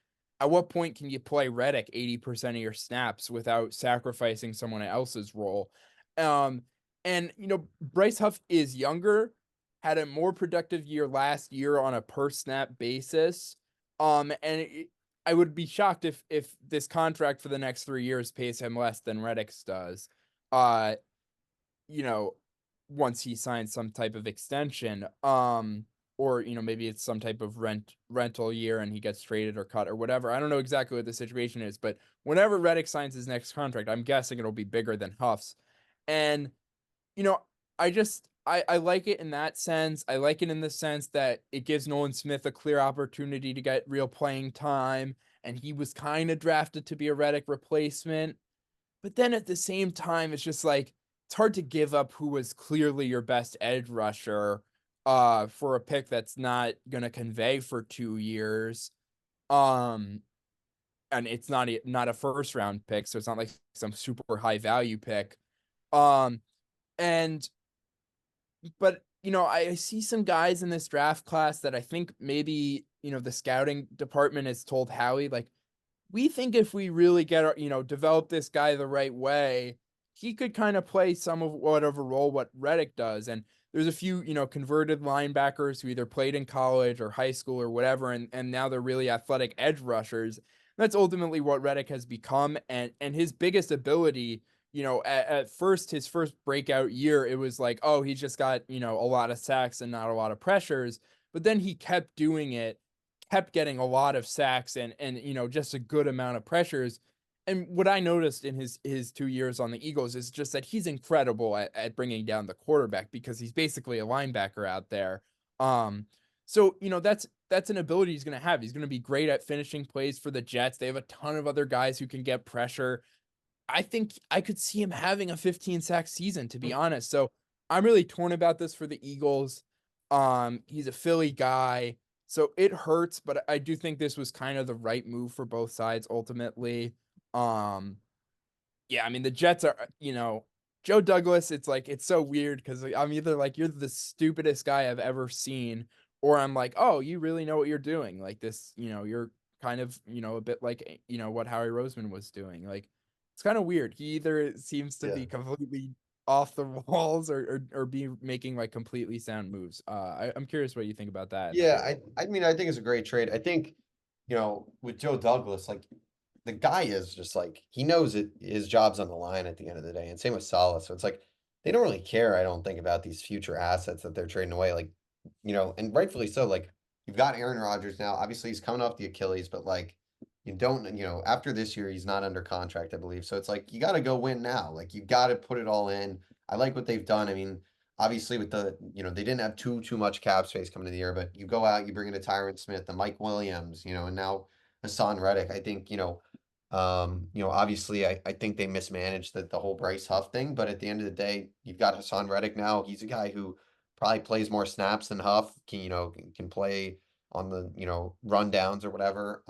at what point can you play Reddick 80% of your snaps without sacrificing someone else's role? Um, and, Bryce Huff is younger, had a more productive year last year on a per snap basis. I would be shocked if this contract for the next 3 years pays him less than Reddick's does, uh, you know, once he signs some type of extension, or maybe it's some type of rental year and he gets traded or cut or whatever. I don't know exactly what the situation is, but whenever Reddick signs his next contract, I'm guessing it'll be bigger than Huff's. And you know, I like it in that sense. I like it in the sense that it gives Nolan Smith a clear opportunity to get real playing time, and he was kind of drafted to be a Reddick replacement. But then at the same time, it's just like it's hard to give up who was clearly your best edge rusher, for a pick that's not gonna convey for 2 years. Um, and it's not a first round pick, so it's not like some super high value pick. Um, and but I see some guys in this draft class that I think maybe the scouting department has told Howie, like, we think if we really get our, develop this guy the right way, he could kind of play some of whatever role what Reddick does. And there's a few, converted linebackers who either played in college or high school or whatever, and now they're really athletic edge rushers. That's ultimately what Reddick has become, and his biggest ability. At first, his first breakout year, it was like, oh, he's just got, a lot of sacks and not a lot of pressures. But then he kept doing it, kept getting a lot of sacks and just a good amount of pressures. And what I noticed in his 2 years on the Eagles is just that he's incredible at bringing down the quarterback because he's basically a linebacker out there. Um, so that's an ability he's going to have. He's going to be great at finishing plays for the Jets. They have a ton of other guys who can get pressure. I think I could see him having a 15 sack season, to be honest. So I'm really torn about this for the Eagles. He's a Philly guy, so it hurts, but I do think this was kind of the right move for both sides ultimately. Um, yeah, I mean the Jets are, Joe Douglas. It's like it's so weird because I'm either like you're the stupidest guy I've ever seen, or I'm like, oh, you really know what you're doing. Like this, you're kind of, a bit like, what Howie Roseman was doing. Like it's kind of weird. He either seems to Yeah. be completely off the walls or be making like completely sound moves. I'm curious what you think about that. Yeah, I mean I think it's a great trade. I think, with Joe Douglas, like the guy is just like he knows it his job's on the line at the end of the day. And same with Salah. So it's like they don't really care, I don't think, about these future assets that they're trading away. Like, and rightfully so. Like you've got Aaron Rodgers now. Obviously he's coming off the Achilles, but like you don't, after this year, he's not under contract, I believe. So it's like you gotta go win now. Like you gotta put it all in. I like what they've done. I mean, obviously with they didn't have too much cap space coming into the year, but you go out, you bring in a Tyron Smith, the Mike Williams, and now Haason Reddick. I think, obviously I think they mismanaged the whole Bryce Huff thing, but at the end of the day, you've got Haason Reddick now. He's a guy who probably plays more snaps than Huff, can play on the, rundowns or whatever.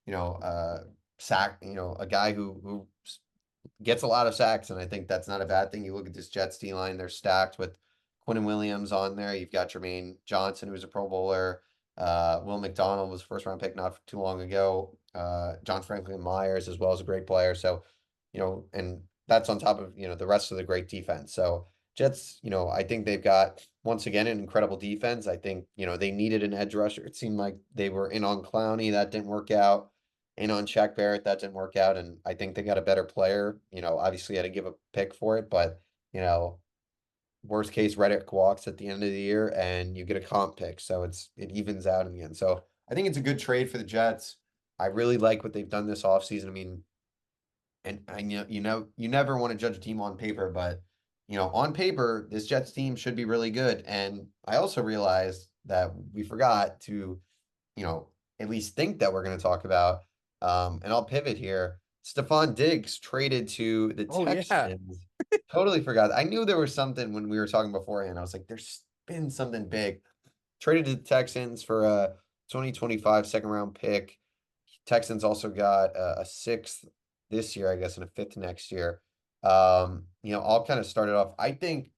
You know, sack, a guy who gets a lot of sacks, and I think that's not a bad thing. You look at this Jets D line; they're stacked with Quinn Williams on there. You've got Jermaine Johnson, who's a Pro Bowler. Will McDonald was a first round pick not too long ago. John Franklin Myers as well as a great player. So, and that's on top of the rest of the great defense. So Jets, I think they've got once again an incredible defense. I think they needed an edge rusher. It seemed like they were in on Clowney, that didn't work out. In on Shaq Barrett, that didn't work out, and I think they got a better player. Obviously had to give a pick for it, but you know, worst case, Reddick walks at the end of the year, and you get a comp pick, so it evens out in the end. So I think it's a good trade for the Jets. I really like what they've done this offseason. I mean, and I you never want to judge a team on paper, but on paper, this Jets team should be really good. And I also realized that we forgot to at least think that we're going to talk about. And I'll pivot here. Stefon Diggs traded to the Oh yeah. Texans. Totally forgot. I knew there was something when we were talking beforehand. I was like, there's been something big. Traded to the Texans for a 2025 second round pick. Texans also got a sixth this year, I guess, and a fifth next year. All kind of started off. I think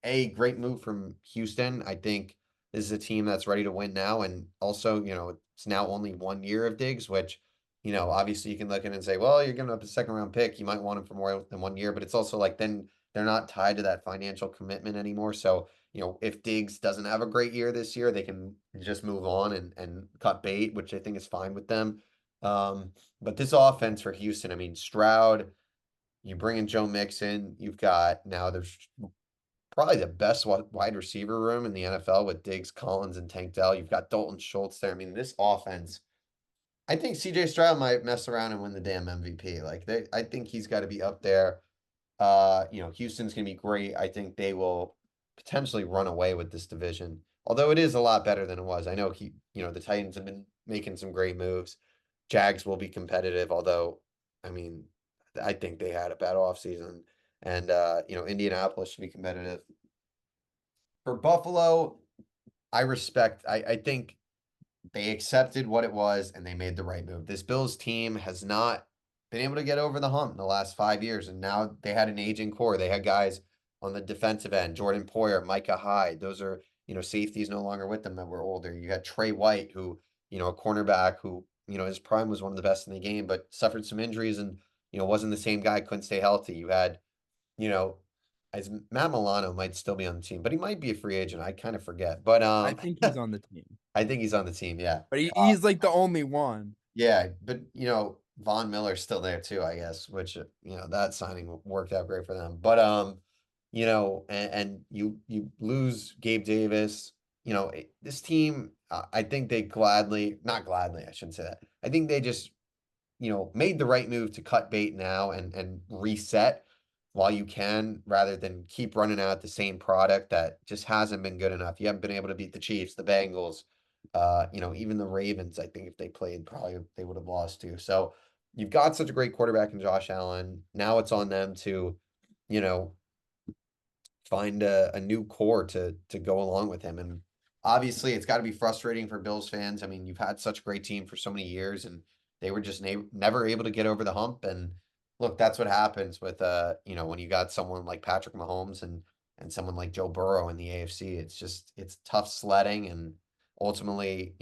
a great move from Houston. I think this is a team that's ready to win now. And also, it's now only 1 year of Diggs, which, obviously you can look at it and say, well, you're giving up a second round pick. You might want him for more than 1 year, but it's also like then they're not tied to that financial commitment anymore. So, if Diggs doesn't have a great year this year, they can just move on and cut bait, which I think is fine with them. But this offense for Houston, I mean, Stroud, you bring in Joe Mixon, you've got now there's probably the best wide receiver room in the NFL with Diggs, Collins, and Tank Dell. You've got Dalton Schultz there. I mean, this offense, I think CJ Stroud might mess around and win the damn MVP. I think he's got to be up there. Houston's gonna be great. I think they will potentially run away with this division. Although it is a lot better than it was. I know the Titans have been making some great moves. Jags will be competitive, although, I mean, I think they had a bad offseason. And Indianapolis should be competitive. For Buffalo, I think they accepted what it was and they made the right move. This Bills team has not been able to get over the hump in the last 5 years, and now they had an aging core. They had guys on the defensive end, Jordan Poyer, Micah Hyde. Those are, safeties no longer with them that were older. You had Trey White, who, a cornerback who, his prime was one of the best in the game, but suffered some injuries and, wasn't the same guy, couldn't stay healthy. You had, you know, as Matt Milano might still be on the team, but he might be a free agent. I kind of forget. But I think he's on the team. I think he's on the team, yeah. But he's like the only one. Yeah, but Von Miller's still there too, I guess, which that signing worked out great for them. But and you lose Gabe Davis, this team, I think they gladly, not gladly, I shouldn't say that. I think they just, made the right move to cut bait now and reset while you can, rather than keep running out the same product that just hasn't been good enough. You haven't been able to beat the Chiefs, the Bengals, even the Ravens. I think if they played, probably they would have lost too. So you've got such a great quarterback in Josh Allen. Now it's on them to, you know, find a new core to go along with him. And obviously, it's got to be frustrating for Bills fans. I mean, you've had such a great team for so many years, and they were just never able to get over the hump. And look, that's what happens with when you got someone like Patrick Mahomes and and someone like Joe Burrow in the AFC. It's tough sledding, and ultimately,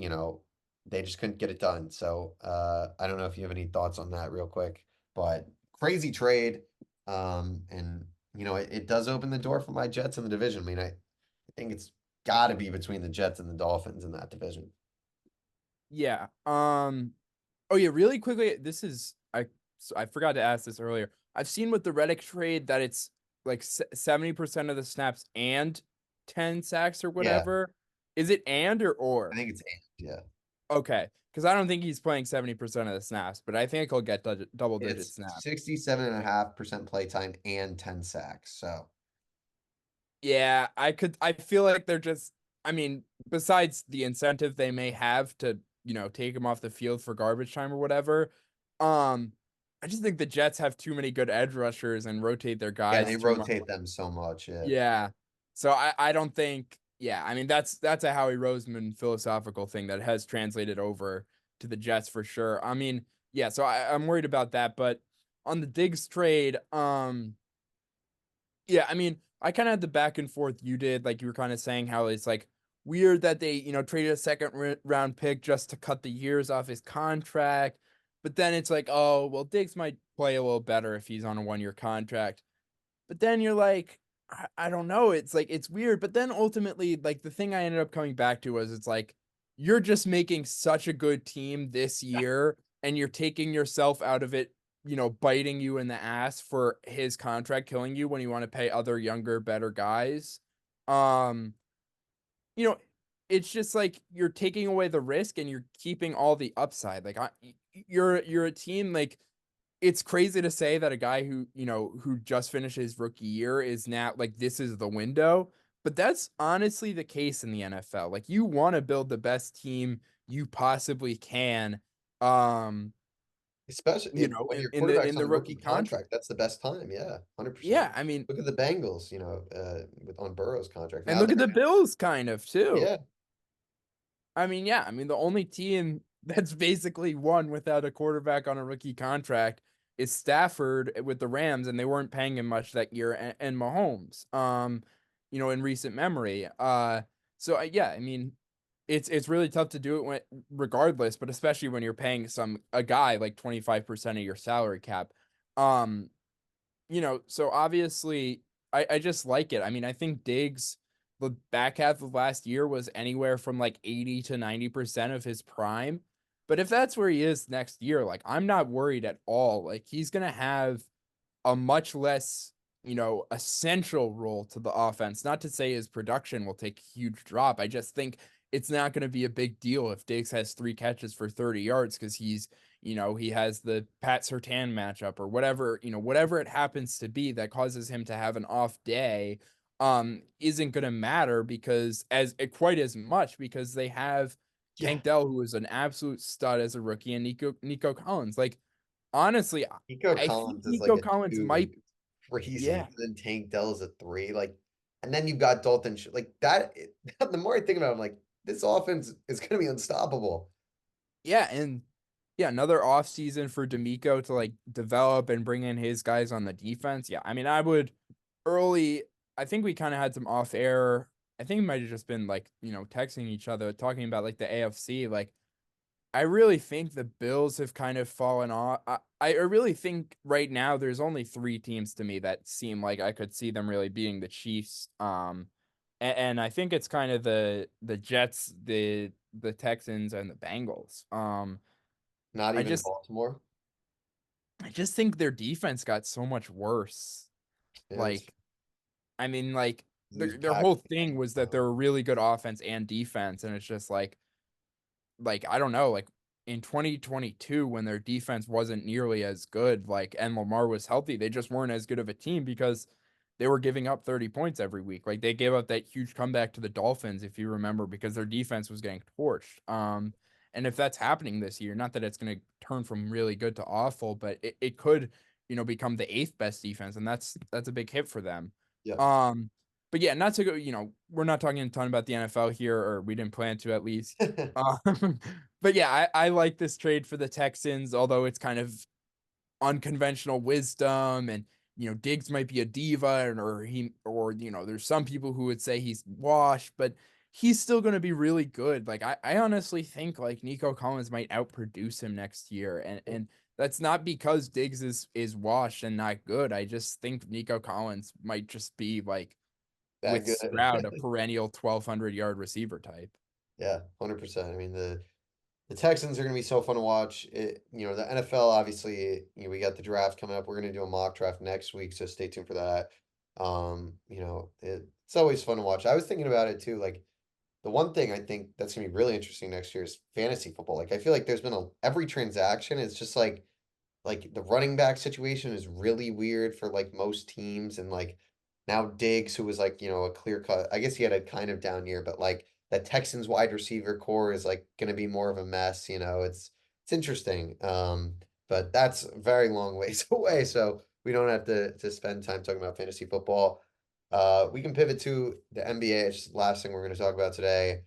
they just couldn't get it done. So I don't know if you have any thoughts on that real quick, but crazy trade. And it does open the door for my Jets in the division. I mean, I think it's got to be between the Jets and the Dolphins in that division. Yeah. Oh yeah, really quickly, this is I forgot to ask this earlier. I've seen with the Reddick trade that it's like 70% of the snaps and 10 sacks or Yeah, whatever. Is it and or I or? think it's yeah. Okay, because I don't think he's playing 70% of the snaps, but I think he'll get double digit It's snaps. 67.5% play time and 10 sacks. So Yeah, I feel like they're just, I mean, besides the incentive they may have to, take him off the field for garbage time or whatever, um, I just think the Jets have too many good edge rushers and rotate their yeah, guys they too much. rotate them so much. Yeah. Yeah. So I don't think, yeah, I mean, that's a Howie Roseman philosophical thing that has translated over to the Jets for sure. I mean, yeah, so I'm worried about that, but on the Diggs trade, yeah, I mean, I kind of had the back and forth you did, like you were kind of saying how it's like weird that they, traded a second round pick just to cut the years off his contract. But then it's like, oh, well, Diggs might play a little better if he's on a 1 year contract. But then you're like, I don't know. It's like, it's weird. But then ultimately, like the thing I ended up coming back to was it's like, you're just making such a good team this year and you're taking yourself out of it, biting you in the ass for his contract killing you when you want to pay other younger, better guys. Um, you know, it's just like you're taking away the risk and you're keeping all the upside. Like you're a team like it's crazy to say that a guy who just finished his rookie year is now like this is the window, but that's honestly the case in the NFL. Like you want to build the best team you possibly can. Um, Especially when in, your in the quarterback's in on the a rookie rookie contract. contract, that's the best time. Yeah, 100%. Yeah, I mean, Look at the Bengals, on Burrow's contract. and Now look at they're the Bills kind of too. yeah, I mean, yeah, I mean the only team that's basically won without a quarterback on a rookie contract is Stafford with the Rams, and they weren't paying him much that year, and Mahomes, in recent memory. So yeah, I mean, it's really tough to do it regardless, but especially when you're paying a guy like 25% of your salary cap. Um, so obviously I just like it. I mean, I think Diggs, the back half of last year was anywhere from like 80 to 90% of his prime. But if that's where he is next year, like I'm not worried at all. Like he's gonna have a much less, essential role to the offense. Not to say his production will take a huge drop. I just think it's not going to be a big deal if Diggs has 3 catches for 30 yards because he has the Pat Surtain matchup or whatever, whatever it happens to be that causes him to have an off day, isn't going to matter because quite as much because they have yeah. Tank Dell, who is an absolute stud as a rookie, and Nico Collins. Like, honestly, Nico I think Collins is like Nico a Collins two, might, crazy, yeah, and then Tank Dell's a three, and then you've got Dalton. Like that. The more I think about it, I'm like, this offense is going to be unstoppable. yeah, and yeah, another off season for D'Amico to like develop and bring in his guys on the defense. Yeah, I mean, I would early. I think we kind of had some off air. I think it might have just been like texting each other, talking about like the AFC. Like I really think the Bills have kind of fallen off. I really think right now there's only 3 teams to me that seem like I could see them really being the Chiefs. And I think it's kind of the Jets, the Texans, and the Bengals. Not I even just Baltimore. I just think their defense got so much worse. Yeah, it's Like, I mean, like lose their whole Packers. thing was that they're a really good offense and defense, and it's just like I don't know, like in 2022 when their defense wasn't nearly as good, like and Lamar was healthy, they just weren't as good of a team because they were giving up 30 points every week. Like they gave up that huge comeback to the Dolphins, if you remember, because their defense was getting torched. And if that's happening this year, not that it's going to turn from really good to awful, but it could, become the 8th best defense, and that's a big hit for them. Yeah. Um, but yeah, not to go, we're not talking a ton about the NFL here, or we didn't plan to at least. But yeah, I like this trade for the Texans, although it's kind of unconventional wisdom and Diggs might be a diva, or there's some people who would say he's washed, but he's still going to be really good. Like I honestly think like Nico Collins might outproduce him next year, and that's not because Diggs is washed and not good. I just think Nico Collins might just be like That with Stroud, a good. perennial 1,200-yard receiver type. Yeah, 100%. I mean, the Texans are going to be so fun to watch. The NFL, obviously, we got the draft coming up. We're going to do a mock draft next week, so stay tuned for that. It's always fun to watch. I was thinking about it too. Like the one thing I think that's going to be really interesting next year is fantasy football. Like I feel like there's been every transaction is just like the running back situation is really weird for like most teams, and like now Diggs, who was like, a clear cut, I guess he had a kind of down year, but like that Texans wide receiver core is like gonna be more of a mess, it's interesting. But that's a very long ways away, so we don't have to spend time talking about fantasy football. We can pivot to the NBA. It's the last thing we're gonna talk about today.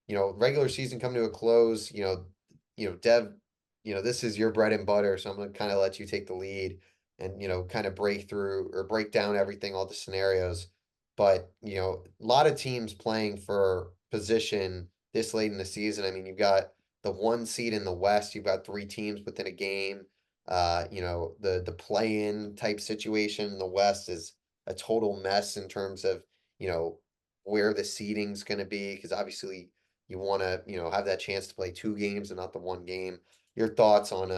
Regular season come to a close, Dev, this is your bread and butter, so I'm gonna kind of let you take the lead and, kind of break through or break down everything, all the scenarios. But, a lot of teams playing for position this late in the season. I mean, you've got the one seed in the West, you've got three teams within a game. The play-in type situation in the West is a total mess in terms of, you know, where the seeding's gonna be, because obviously you want to, have that chance to play two games and not the one game. Your thoughts on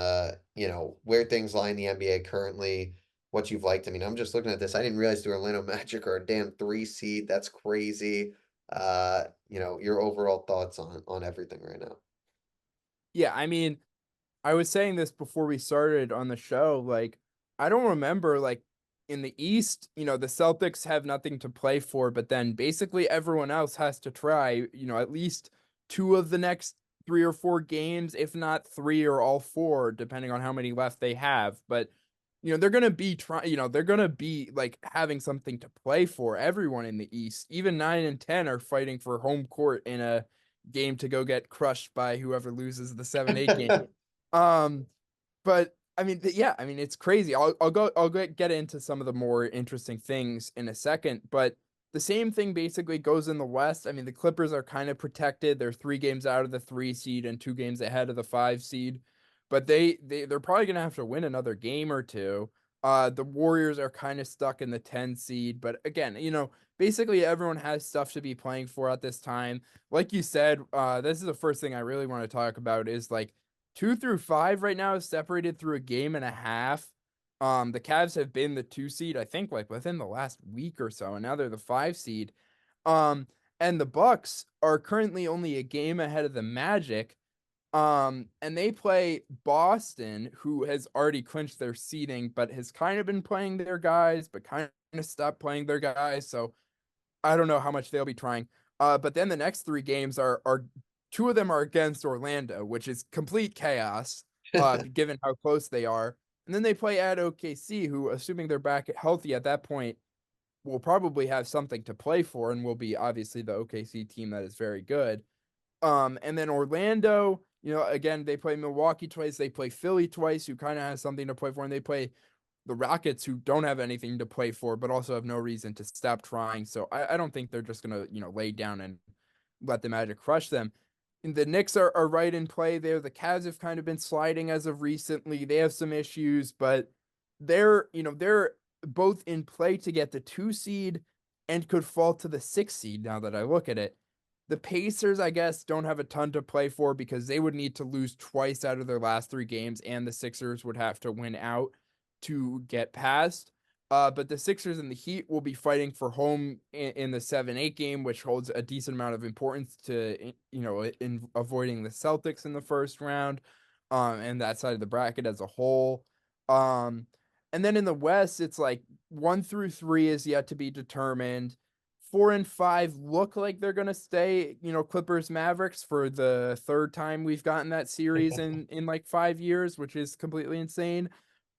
where things lie in the NBA currently, what you've liked. I mean, I'm just looking at this. I didn't realize the Orlando Magic are a damn three seed. That's crazy. Your overall thoughts on everything right now. Yeah, I mean, I was saying this before we started on the show. Like, I don't remember, like, in the East, the Celtics have nothing to play for, but then basically everyone else has to try, at least two of the next 3 or 4 games, if not three or all four, depending on how many left they have. But, they're going to be trying, they're going to be like having something to play for. Everyone in the East, even 9 and 10, are fighting for home court in a game to go get crushed by whoever loses the 7-8 game. Um, but I mean, yeah, I mean, it's crazy. I'll get into some of the more interesting things in a second, but the same thing basically goes in the West. I mean, the Clippers are kind of protected. They're 3 games out of the 3 seed and 2 games ahead of the 5 seed, but they're probably gonna have to win another game or two. The Warriors are kind of stuck in the 10 seed, but again, basically everyone has stuff to be playing for at this time. Like you said, this is the first thing I really want to talk about is like 2 through 5 right now is separated through a game and a half. The Cavs have been the 2 seed, I think, like within the last week or so, and now they're the 5 seed. Um, and the Bucks are currently only a game ahead of the Magic. And they play Boston, who has already clinched their seeding, but has kind of been playing their guys, but kind of stopped playing their guys. So I don't know how much they'll be trying. But then the next 3 games are two of them are against Orlando, which is complete chaos, given how close they are. And then they play at OKC, who, assuming they're back healthy at that point, will probably have something to play for and will be obviously the OKC team that is very good. And then Orlando, again, they play Milwaukee twice, they play Philly twice, who kind of has something to play for, and they play the Rockets, who don't have anything to play for, but also have no reason to stop trying. So I don't think they're just gonna, lay down and let the Magic crush them. And the Knicks are right in play there. The Cavs have kind of been sliding as of recently. They have some issues, but they're both in play to get the 2 seed and could fall to the 6 seed now that I look at it. The Pacers, I guess, don't have a ton to play for because they would need to lose twice out of their last 3 games, and the Sixers would have to win out to get past. But the Sixers and the Heat will be fighting for home in the 7-8 game, which holds a decent amount of importance to, in avoiding the Celtics in the first round, and that side of the bracket as a whole. And then in the West, it's like 1 through 3 is yet to be determined. 4 and 5 look like they're gonna stay, Clippers Mavericks for the third time we've gotten that series in like 5 years, which is completely insane.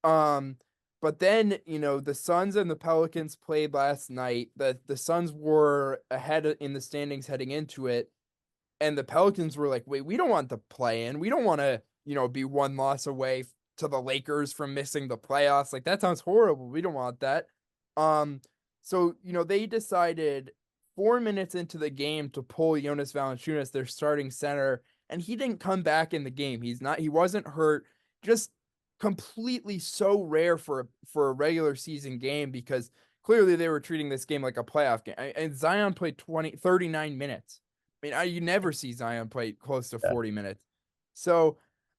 Um, but then, the Suns and the Pelicans played last night. The Suns were ahead in the standings heading into it, and the Pelicans were like, "Wait, we don't want the play in. We don't want to, be one loss away to the Lakers from missing the playoffs. Like that sounds horrible. We don't want that. Um, so they decided 4 minutes into the game to pull Jonas Valanciunas, their starting center, and he didn't come back in the game. He wasn't hurt. Just completely so rare for a regular season game because clearly they were treating this game like a playoff game. And Zion played 39 minutes. I mean, you never see Zion play close to Yeah. 40 minutes. So,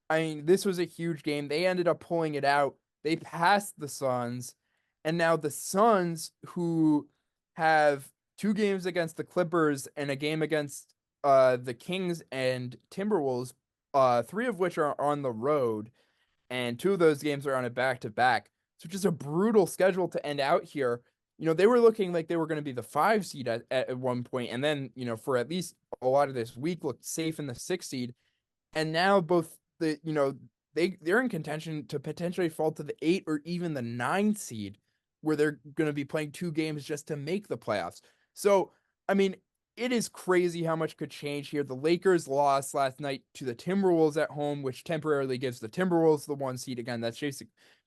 I mean, this was a huge game. They ended up pulling it out. They passed the Suns, and now the Suns, who have 2 games against the Clippers and a game against the Kings and Timberwolves, 3 of which are on the road, and 2 of those games are on a back-to-back. So just a brutal schedule to end out here. They were looking like they were going to be the 5 seed at one point, and then, for at least a lot of this week looked safe in the 6 seed. And now both they're in contention to potentially fall to the 8 or even the 9 seed, where they're going to be playing 2 games just to make the playoffs. So, I mean, it is crazy how much could change here. The Lakers lost last night to the Timberwolves at home, which temporarily gives the Timberwolves the 1 seed. Again, that's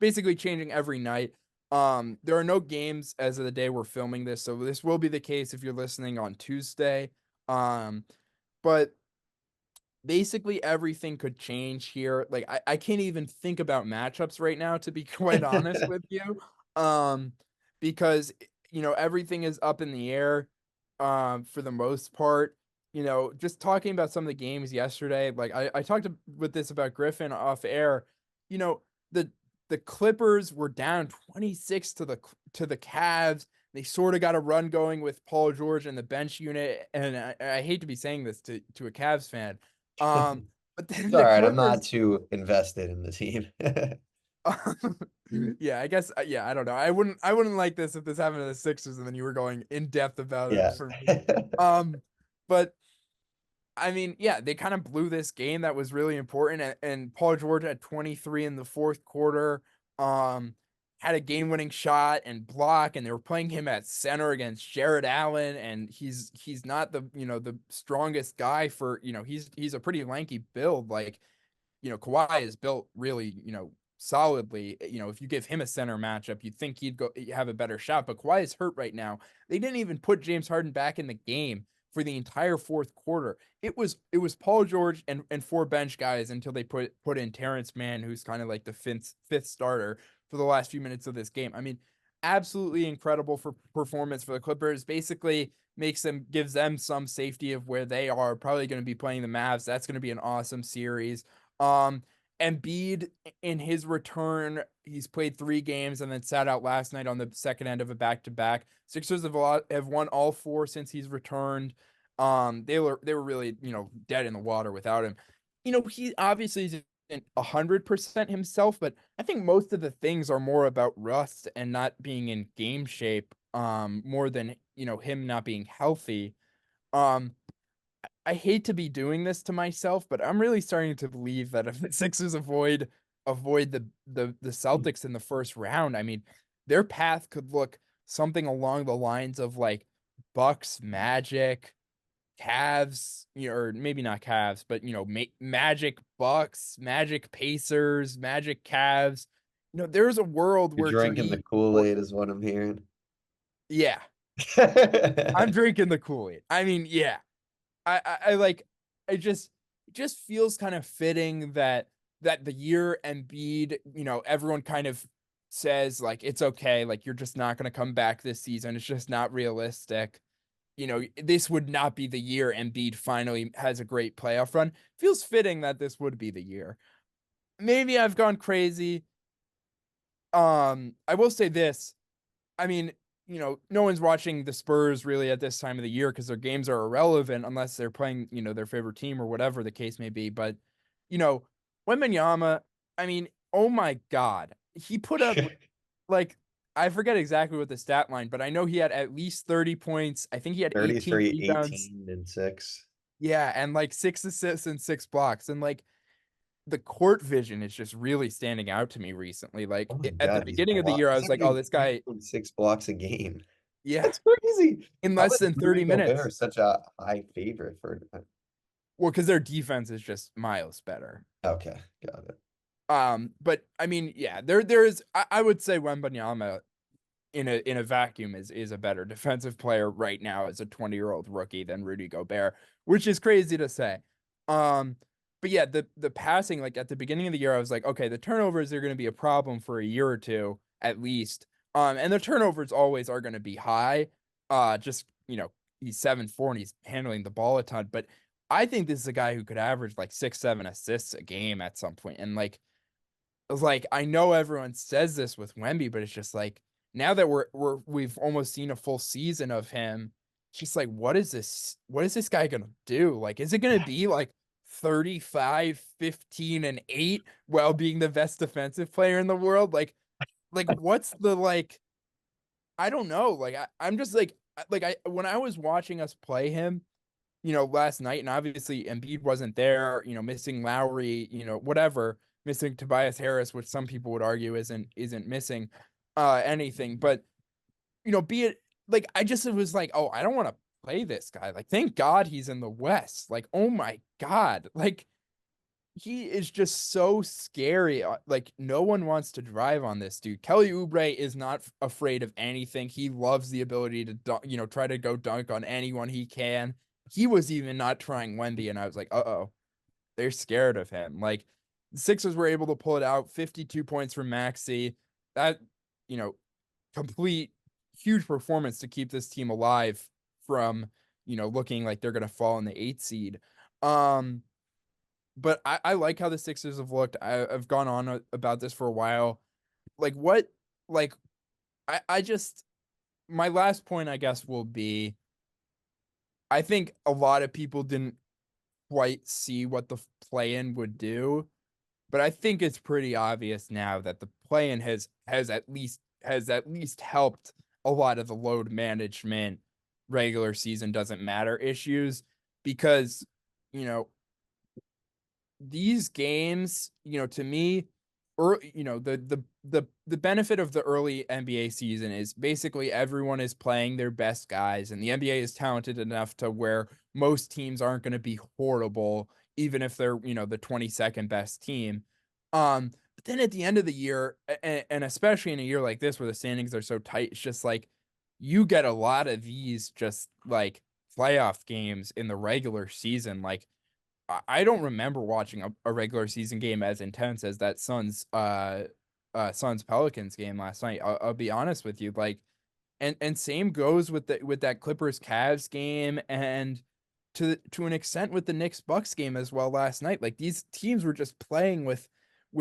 basically changing every night. There are no games as of the day we're filming this, so this will be the case if you're listening on Tuesday. But basically everything could change here. Like I can't even think about matchups right now, to be quite honest with you. Because everything is up in the air for the most part. Just talking about some of the games yesterday, like I talked with this about Griffin off air. You know, the the Clippers were down 26 to the Cavs. They sort of got a run going with Paul George and the bench unit, and I hate to be saying this to a Cavs fan, um, but then It's all the right. I'm Clippers. not too invested in the team. Yeah, I guess. Yeah, I don't know. I wouldn't like this if this happened to the Sixers and then you were going in depth about it Yeah. for me. But I mean, yeah, they kind of blew this game that was really important, and Paul George had 23 in the fourth quarter. Um, had a game-winning shot and block, and they were playing him at center against Jared Allen, and he's not the strongest guy for he's a pretty lanky build. Like Kawhi is built really solidly. If you give him a center matchup, you'd think he'd have a better shot. But Kawhi is hurt right now. They didn't even put James Harden back in the game for the entire fourth quarter. It was Paul George and 4 bench guys until they put in Terrence Mann, who's kind of like the fifth starter for the last few minutes of this game. I mean, absolutely incredible for performance for the Clippers. Basically gives them some safety of where they are probably going to be playing the Mavs. That's going to be an awesome series. Um, Embiid in his return, he's played 3 games and then sat out last night on the second end of a back-to-back. Sixers have won all 4 since he's returned. They were really dead in the water without him. He obviously isn't 100% himself, but I think most of the things are more about rust and not being in game shape, more than him not being healthy. Um, I hate to be doing this to myself, but I'm really starting to believe that if the Sixers avoid the Celtics in the first round, I mean, their path could look something along the lines of like Bucks, Magic, Cavs, or maybe not Cavs, but Magic Bucks, Magic Pacers, Magic Cavs. There's a world You're where to drinking the me, Kool-Aid is what I'm hearing. yeah, I'm drinking the Kool-Aid. I mean, yeah. I like it just feels kind of fitting that the year Embiid, everyone kind of says like it's okay, like you're just not going to come back this season. It's just not realistic. This would not be the year Embiid finally has a great playoff run. Feels fitting that this would be the year. Maybe I've gone crazy. I will say this. I mean, no one's watching the Spurs really at this time of the year because their games are irrelevant unless they're playing, their favorite team or whatever the case may be. But, you know, Wembanyama, I mean, oh my God, he put up like I forget exactly what the stat line, but I know he had at least 30 points. I think he had 18 33, rebounds. 18, and 6. Yeah, and like 6 assists and 6 blocks. And like the court vision is just really standing out to me recently. Like Oh my at the God, beginning of the year, I he's was like, oh, averaging this guy, 3.6 blocks a game. yeah, That's crazy. in How less is than 30 Rudy minutes. Gobert such a high favorite for? Well, because their defense is just miles better. Okay, got it. But I mean, yeah, there is. I would say Wembanyama in a vacuum is a better defensive player right now as a 20-year-old rookie than Rudy Gobert, which is crazy to say. Um, but yeah, the passing, like at the beginning of the year, I was like, okay, the turnovers are going to be a problem for a year or two at least. And the turnovers always are going to be high. Just he's 7'4" and he's handling the ball a ton. But I think this is a guy who could average like 6, 7 assists a game at some point. And like I know everyone says this with Wemby, but it's just like now that we've almost seen a full season of him, just like what is this guy gonna do? Like, is it gonna be like 35, 15, and 8 while being the best defensive player in the world? Like what's the like I don't know. Like I'm just like I when I was watching us play him, last night, and obviously Embiid wasn't there, missing Lowry, whatever, missing Tobias Harris, which some people would argue isn't missing anything. But be it like I just was like, oh, I don't want to play this guy. Like, thank God he's in the West. Like, oh my God. Like he is just so scary. Like, no one wants to drive on this dude. Kelly Oubre is not afraid of anything. He loves the ability to try to go dunk on anyone he can. He was even not trying Wendy, and I was like, uh-oh, they're scared of him. Like, the Sixers were able to pull it out, 52 points from Maxey. That, you know, complete huge performance to keep this team alive from, looking like they're gonna fall in the 8th seed. Um, but I like how the Sixers have looked. I've gone on about this for a while. Like what like I just my last point I guess will be I think a lot of people didn't quite see what the play-in would do, but I think it's pretty obvious now that the play-in has at least helped a lot of the load management regular season doesn't matter issues because you know these games, to me, or the benefit of the early NBA season is basically everyone is playing their best guys, and the NBA is talented enough to where most teams aren't going to be horrible, even if they're the 22nd best team. But then at the end of the year, and especially in a year like this where the standings are so tight, it's just like you get a lot of these just like playoff games in the regular season, like I don't remember watching a regular season game as intense as that Suns Pelicans game last night. I'll be honest with you, like, and same goes with that Clippers Cavs game, and to an extent with the Knicks Bucks game as well last night. Like these teams were just playing with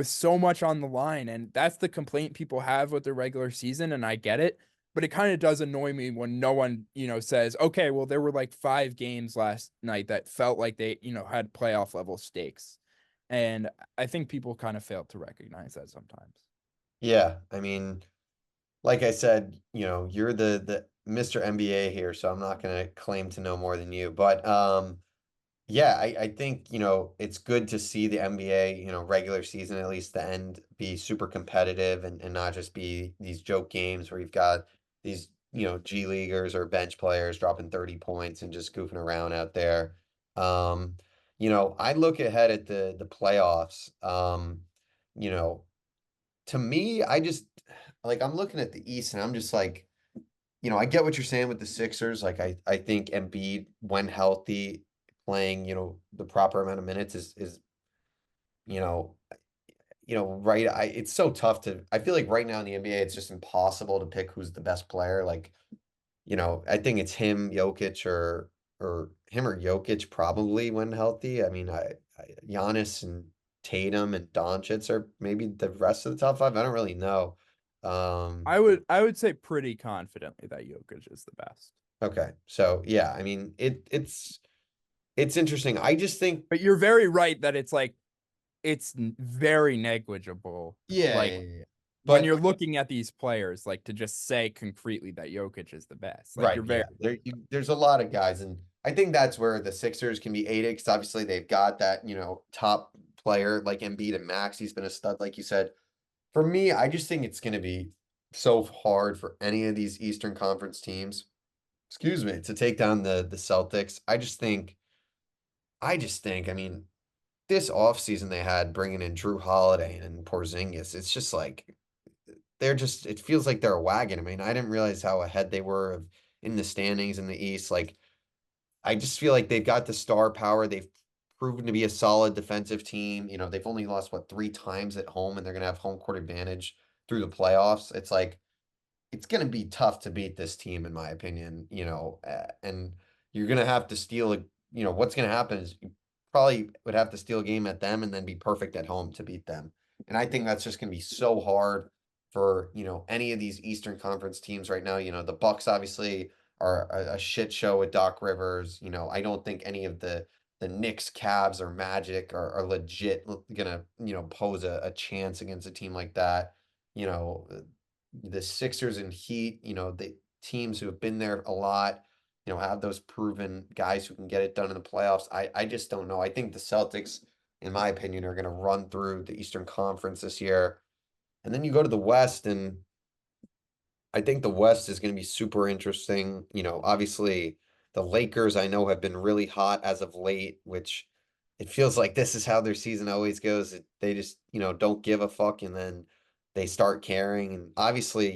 so much on the line, and that's the complaint people have with the regular season, and I get it. But it kind of does annoy me when no one, says, okay, well, there were like 5 games last night that felt like they, had playoff level stakes. And I think people kind of fail to recognize that sometimes. Yeah, I mean, like I said, you're the Mr. NBA here, so I'm not gonna claim to know more than you. But yeah, I think, it's good to see the NBA, regular season, at least the end, be super competitive and not just be these joke games where you've got these, G leaguers or bench players dropping 30 points and just goofing around out there. Um, I look ahead at the playoffs. You know, to me, I just like I'm looking at the East and I'm just like, I get what you're saying with the Sixers. Like I think Embiid, when healthy, playing, the proper amount of minutes is, you know, right. It's so tough I feel like right now in the NBA, it's just impossible to pick who's the best player. Like, I think it's him, Jokic, or him or Jokic probably when healthy. I mean, Giannis and Tatum and Doncic are maybe the rest of the top five. I don't really know. Um, I would say pretty confidently that Jokic is the best. okay. So yeah, I mean, it's interesting. I just think, But you're very right that it's like it's very negligible. yeah, yeah, Like yeah, yeah. when But you're looking at these players, like to just say concretely that Jokic is the best. Like right, you're very yeah, there's a lot of guys, and I think that's where the Sixers can be aided because obviously they've got that, top player like Embiid and Max. He's been a stud, like you said. For me, I just think it's going to be so hard for any of these Eastern Conference teams, excuse me, to take down the Celtics. I just think, I mean, this offseason they had bringing in Drew Holiday and Porzingis, it's just like they're just it feels like they're a wagon. I mean, I didn't realize how ahead they were in the standings in the East. Like I just feel like they've got the star power. They've proven to be a solid defensive team. You know, they've only lost what 3 times at home, and they're gonna have home court advantage through the playoffs. It's like it's going to be tough to beat this team, in my opinion, and you're going to have to steal what's going to happen is you probably would have to steal a game at them and then be perfect at home to beat them. And I think that's just going to be so hard for, any of these Eastern Conference teams right now. The Bucks obviously are a shit show with Doc Rivers. I don't think any of the Knicks, Cavs, or Magic are legit gonna, pose a chance against a team like that. You know, the Sixers and Heat, the teams who have been there a lot, have those proven guys who can get it done in the playoffs. I just don't know. I think the Celtics, in my opinion, are going to run through the Eastern Conference this year. And then you go to the West, and I think the West is going to be super interesting. Obviously, the Lakers I know have been really hot as of late, which it feels like this is how their season always goes. They just, don't give a fuck and then they start caring. And obviously,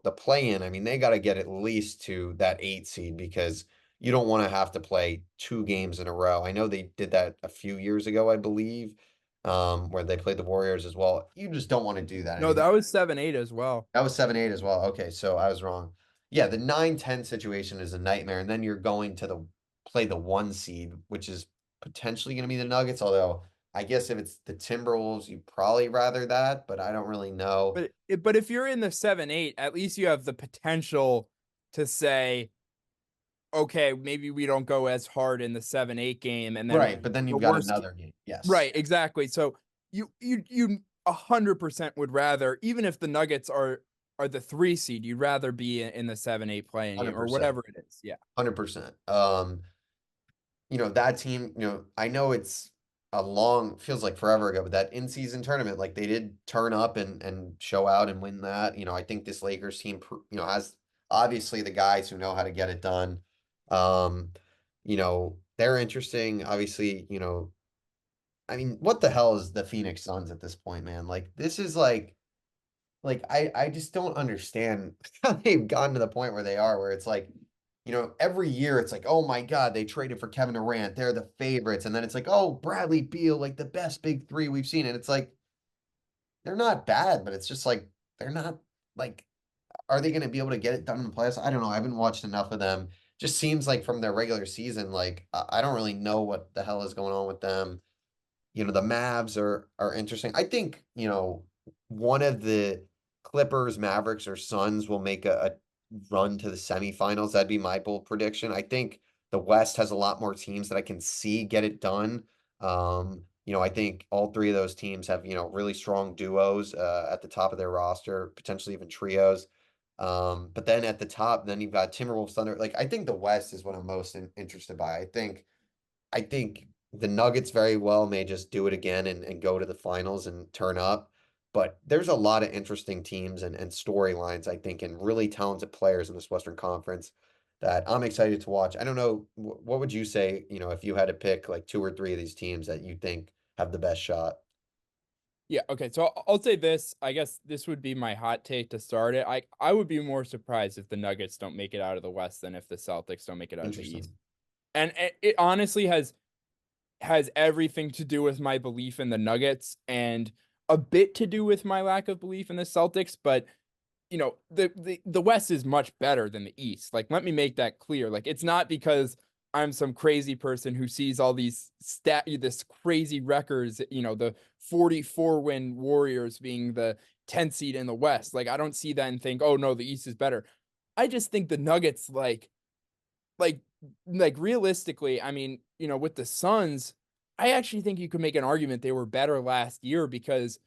the play-in, I mean, they got to get at least to that 8 seed because you don't want to have to play 2 games in a row. I know they did that a few years ago, I believe, where they played the Warriors as well. You just don't want to do that. I No, mean, that was 7-8 as well. that was 7-8 as well. Okay, so I was wrong. Yeah, the 9-10 situation is a nightmare, and then you're going to the play the 1 seed, which is potentially going to be the Nuggets. Although I guess if it's the Timberwolves, you'd probably rather that, but I don't really know. But if you're in the 7-8, at least you have the potential to say, okay, maybe we don't go as hard in the 7-8 game, and then Right, but then the you've got worst. another game. Yes, Right, exactly. So you 100% would rather, even if the Nuggets are the 3 seed, you'd rather be in the 7-8 playing game or 100%, whatever it is. Yeah. 100%. That team, I know it's feels like forever ago, but that in-season tournament, like they did turn up and show out and win that. I think this Lakers team, has obviously the guys who know how to get it done. They're interesting. Obviously, I mean, what the hell is the Phoenix Suns at this point, man? Like this is like I just don't understand how they've gotten to the point where they are, where it's like, every year it's like, oh my God, they traded for Kevin Durant. They're the favorites. And then it's like, oh, Bradley Beal, like the best big three we've seen. And it's like, they're not bad, but it's just like, they're not like, are they going to be able to get it done in the playoffs? I don't know. I haven't watched enough of them. Just seems like from their regular season, like I don't really know what the hell is going on with them. The Mavs are interesting. I think, one of the Clippers, Mavericks, or Suns will make a run to the semifinals. That'd be my bold prediction. I think the West has a lot more teams that I can see get it done. I think all three of those teams have, really strong duos at the top of their roster, potentially even trios. But then at the top, then you've got Timberwolves, Thunder. Like I think the West is what I'm most interested by. I think the Nuggets very well may just do it again and go to the finals and turn up. But there's a lot of interesting teams and storylines, I think, and really talented players in this Western Conference that I'm excited to watch. I don't know, what would you say, if you had to pick like 2 or 3 of these teams that you think have the best shot? Yeah, okay. So I'll say this. I guess this would be my hot take to start it. I would be more surprised if the Nuggets don't make it out of the West than if the Celtics don't make it out of the East. Interesting. And it honestly has everything to do with my belief in the Nuggets and a bit to do with my lack of belief in the Celtics, but the West is much better than the East. Like, let me make that clear. Like, it's not because I'm some crazy person who sees all this crazy records, the 44 win Warriors being the 10th seed in the West. Like, I don't see that and think, oh no, the East is better. I just think the Nuggets, like, realistically, I mean, with the Suns, I actually think you could make an argument they were better last year because,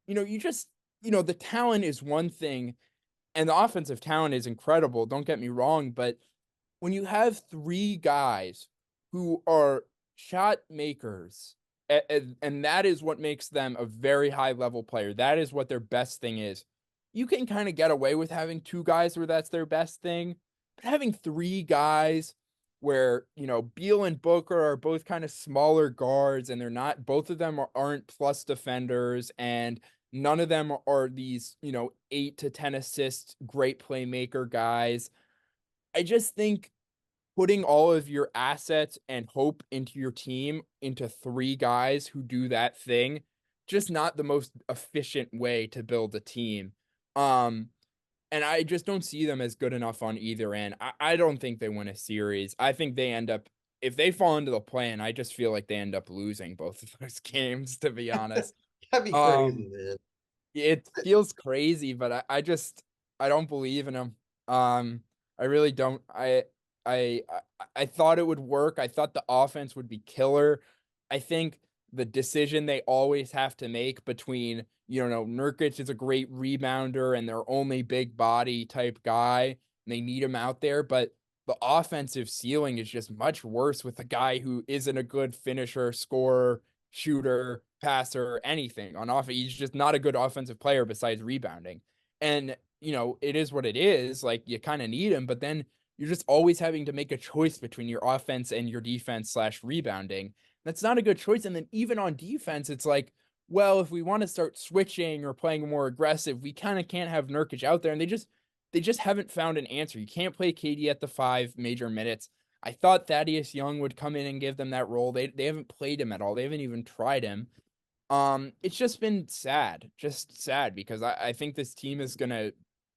you just, the talent is one thing and the offensive talent is incredible. Don't get me wrong, but when you have 3 guys who are shot makers, and that is what makes them a very high level player, that is what their best thing is. You can kind of get away with having 2 guys where that's their best thing, but having 3 guys where, Beal and Booker are both kind of smaller guards, and they're not, both of them aren't plus defenders, and none of them are these, 8 to 10 assist, great playmaker guys. I just think putting all of your assets and hope into your team into three guys who do that thing, just not the most efficient way to build a team. Um, and I just don't see them as good enough on either end. I don't think they win a series. I think they end up, if they fall into the play-in, I just feel like they end up losing both of those games, to be honest. That'd be Um, crazy, man. it feels crazy, but I don't believe in him. I really don't. I thought it would work. I thought the offense would be killer. I think the decision they always have to make between, Nurkic is a great rebounder and their only big body type guy, and they need him out there, but the offensive ceiling is just much worse with a guy who isn't a good finisher, scorer, shooter, passer, anything on offense. He's just not a good offensive player besides rebounding. And, it is what it is. Like, you kind of need him, but then you're just always having to make a choice between your offense and your defense slash rebounding. That's not a good choice. And then even on defense, it's like, well, if we want to start switching or playing more aggressive, we kind of can't have Nurkic out there. And they just haven't found an answer. You can't play KD at the 5 major minutes. I thought Thaddeus Young would come in and give them that role. They haven't played him at all. They haven't even tried him. It's just been sad, just sad, because I think this team is gonna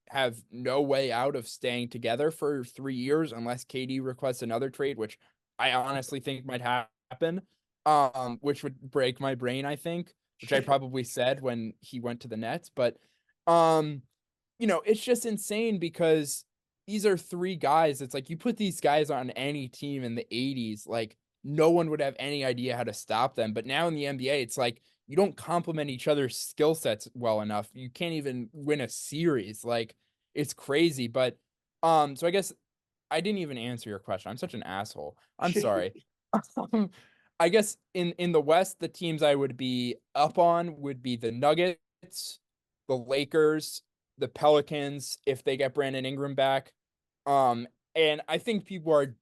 have no way out of staying together for 3 years unless KD requests another trade, which I honestly think might happen. Which would break my brain, I think, which I probably said when he went to the Nets, but um, it's just insane because these are three guys. It's like you put these guys on any team in the 80s, like no one would have any idea how to stop them. But now in the NBA, it's like you don't complement each other's skill sets well enough. You can't even win a series. Like, it's crazy. But so I guess I didn't even answer your question. I'm such an asshole. I'm sorry. I guess in the West, the teams I would be up on would be the Nuggets, the Lakers, the Pelicans if they get Brandon Ingram back. Um, and I think people are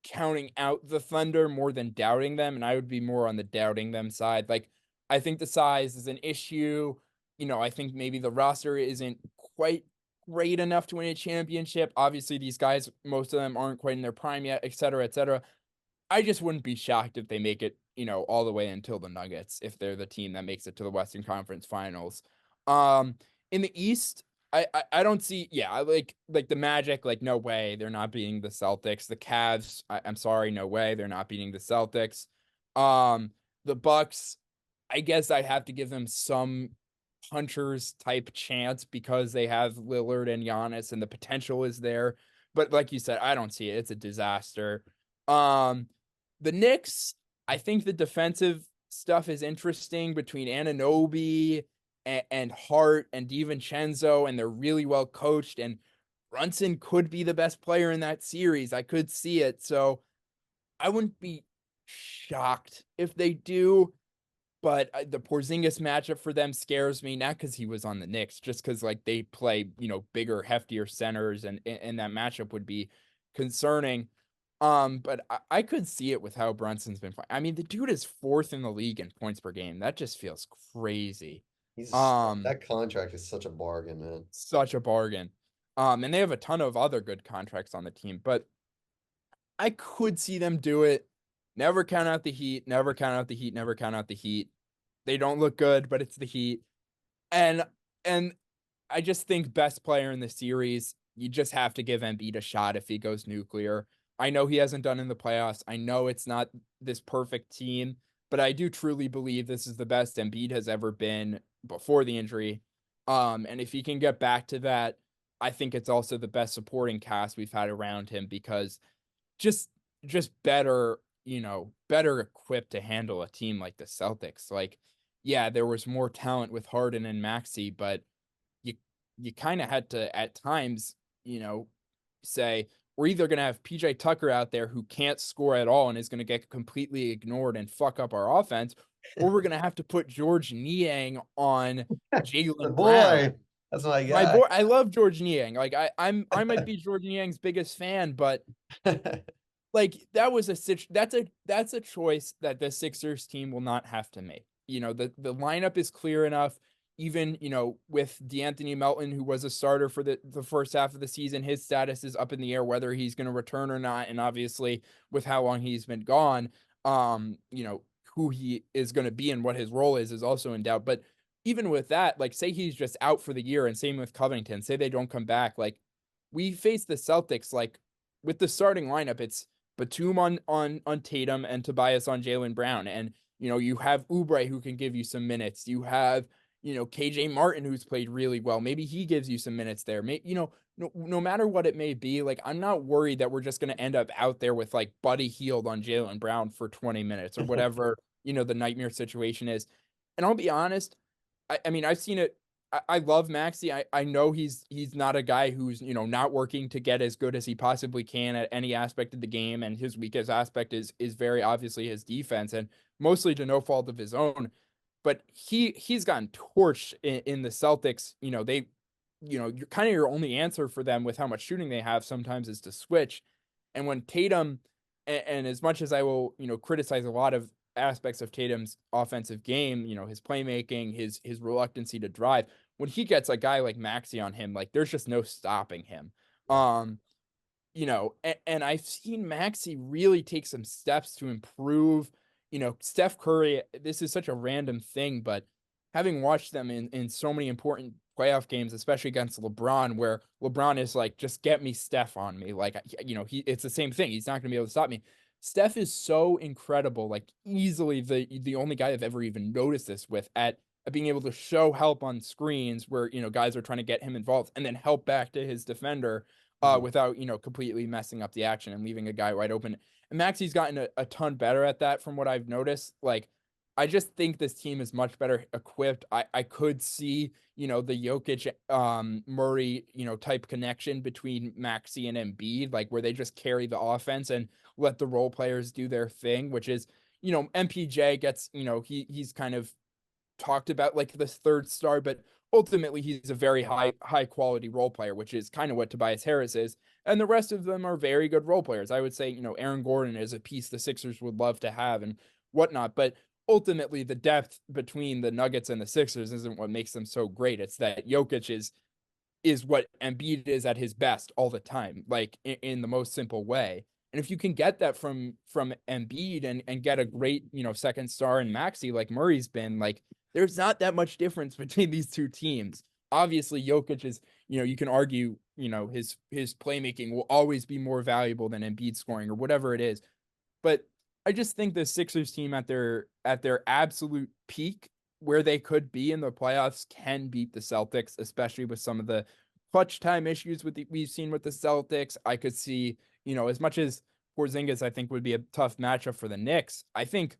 counting out the Thunder more than doubting them, and I would be more on the doubting them side. Like, I think the size is an issue. I think maybe the roster isn't quite great enough to win a championship. Obviously, these guys, most of them aren't quite in their prime yet, et cetera, et cetera. I just wouldn't be shocked if they make it, all the way until the Nuggets, if they're the team that makes it to the Western Conference Finals. Um, in the East, I don't see, yeah, like the Magic, like no way they're not beating the Celtics. The Cavs, I'm sorry, no way they're not beating the Celtics. Um, the Bucks, I guess I have to give them some punchers type chance because they have Lillard and Giannis and the potential is there. But like you said, I don't see it. It's a disaster. Um, the Knicks, I think the defensive stuff is interesting between Anunoby and Hart and DiVincenzo, and they're really well coached. And Brunson could be the best player in that series. I could see it. So I wouldn't be shocked if they do. But the Porzingis matchup for them scares me, not because he was on the Knicks, just because like they play, bigger, heftier centers, and that matchup would be concerning. But I could see it with how Brunson's been playing. I mean, the dude is fourth in the league in points per game. That just feels crazy. Um, That contract is such a bargain, man. Such a bargain. And they have a ton of other good contracts on the team, but I could see them do it. Never count out the Heat. Never count out the Heat. Never count out the Heat. They don't look good, but it's the Heat. And and I just think best player in the series, you just have to give Embiid a shot if he goes nuclear. I know he hasn't done in the playoffs. I know it's not this perfect team, but I do truly believe this is the best Embiid has ever been before the injury. And if he can get back to that, I think it's also the best supporting cast we've had around him because just just better, better equipped to handle a team like the Celtics. Like, yeah, there was more talent with Harden and Maxey, but you you kind of had to at times, say we're either going to have PJ Tucker out there who can't score at all and is going to get completely ignored and fuck up our offense, or we're going to have to put George Niang on The Jaylen Brown. boy, that's my My guy. boy, I love George Niang. Like I might be George Niang's biggest fan, but like that was that's a choice that the Sixers team will not have to make. The lineup is clear enough. Even, with DeAnthony Melton, who was a starter for the first half of the season, his status is up in the air whether he's going to return or not. And obviously, with how long he's been gone, who he is going to be and what his role is also in doubt. But even with that, like, say he's just out for the year, and same with Covington, say they don't come back, like, we face the Celtics, like, with the starting lineup, it's Batum on Tatum and Tobias on Jaylen Brown. And, you have Oubre who can give you some minutes. You have, KJ Martin, who's played really well. Maybe he gives you some minutes there. No matter what it may be, like, I'm not worried that we're just going to end up out there with like Buddy Hield on Jaylen Brown for 20 minutes or whatever, the nightmare situation is. And I'll be honest, I mean, I've seen it. I love Maxey. I know he's not a guy who's, not working to get as good as he possibly can at any aspect of the game. And his weakest aspect is very obviously his defense, and mostly to no fault of his own. But he's gotten torched in the Celtics. You're kind of your only answer for them with how much shooting they have sometimes is to switch. And when Tatum, and as much as I will, criticize a lot of aspects of Tatum's offensive game, his playmaking, his reluctancy to drive, when he gets a guy like Maxey on him, like, there's just no stopping him. Yeah. And I've seen Maxey really take some steps to improve. Steph Curry, this is such a random thing, but having watched them in so many important playoff games, especially against LeBron, where LeBron is like, just get me Steph on me. Like, it's the same thing. He's not going to be able to stop me. Steph is so incredible, like easily the only guy I've ever even noticed this with at being able to show help on screens where, guys are trying to get him involved and then help back to his defender Mhm. without, completely messing up the action and leaving a guy wide open. And Maxey's gotten a ton better at that from what I've noticed. Like, I just think this team is much better equipped. I could see, the Jokic Murray, type connection between Maxey and Embiid, like where they just carry the offense and let the role players do their thing, which is, MPJ gets, he's kind of talked about like this third star, but ultimately he's a very high quality role player, which is kind of what Tobias Harris is. And the rest of them are very good role players. I would say, Aaron Gordon is a piece the Sixers would love to have and whatnot, but ultimately the depth between the Nuggets and the Sixers isn't what makes them so great. It's that Jokic is what Embiid is at his best all the time, like in the most simple way. And if you can get that from Embiid and get a great, second star in Maxey like Murray's been, like, there's not that much difference between these two teams. Obviously, Jokic is, you can argue, his playmaking will always be more valuable than Embiid scoring or whatever it is. But I just think the Sixers team at their absolute peak, where they could be in the playoffs, can beat the Celtics, especially with some of the clutch time issues we've seen with the Celtics. I could see, as much as Porzingis I think would be a tough matchup for the Knicks, I think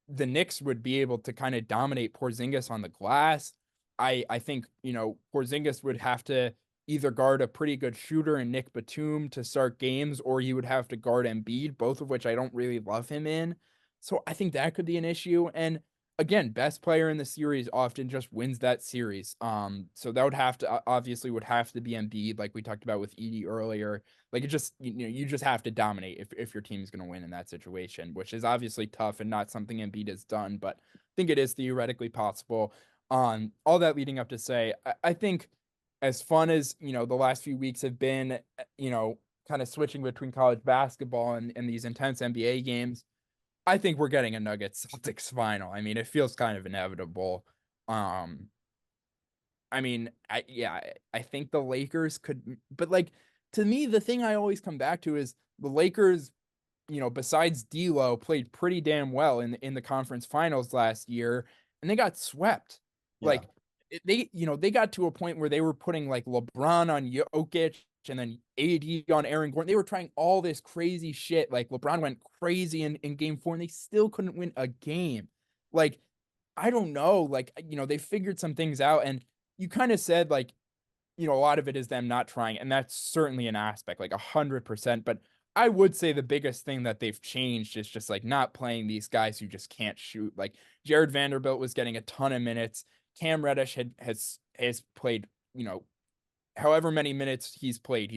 the Knicks would be able to kind of dominate Porzingis on the glass. I think, Porzingis would have to either guard a pretty good shooter in Nick Batum to start games, or he would have to guard Embiid, both of which I don't really love him in. So I think that could be an issue. And again, best player in the series often just wins that series. So that would have to obviously would have to be Embiid, like we talked about with Edie earlier. Like, it just, you just have to dominate if your team is going to win in that situation, which is obviously tough and not something Embiid has done, but I think it is theoretically possible. All that leading up to say, I think as fun as, the last few weeks have been, kind of switching between college basketball and these intense NBA games, I think we're getting a Nuggets Celtics final. I mean, it feels kind of inevitable. Um, I mean, I think the Lakers could, but like, to me, the thing I always come back to is the Lakers, besides D'Lo, played pretty damn well in the conference finals last year, and they got swept. Yeah. Like, they got to a point where they were putting like LeBron on Jokic and then AD on Aaron Gordon. They were trying all this crazy shit. Like, LeBron went crazy in game 4, and they still couldn't win a game. Like, I don't know. Like, they figured some things out, and you kind of said, like, a lot of it is them not trying, and that's certainly an aspect, like 100%. But I would say the biggest thing that they've changed is just like not playing these guys who just can't shoot. Like, Jared Vanderbilt was getting a ton of minutes. Cam Reddish has played, however many minutes he's played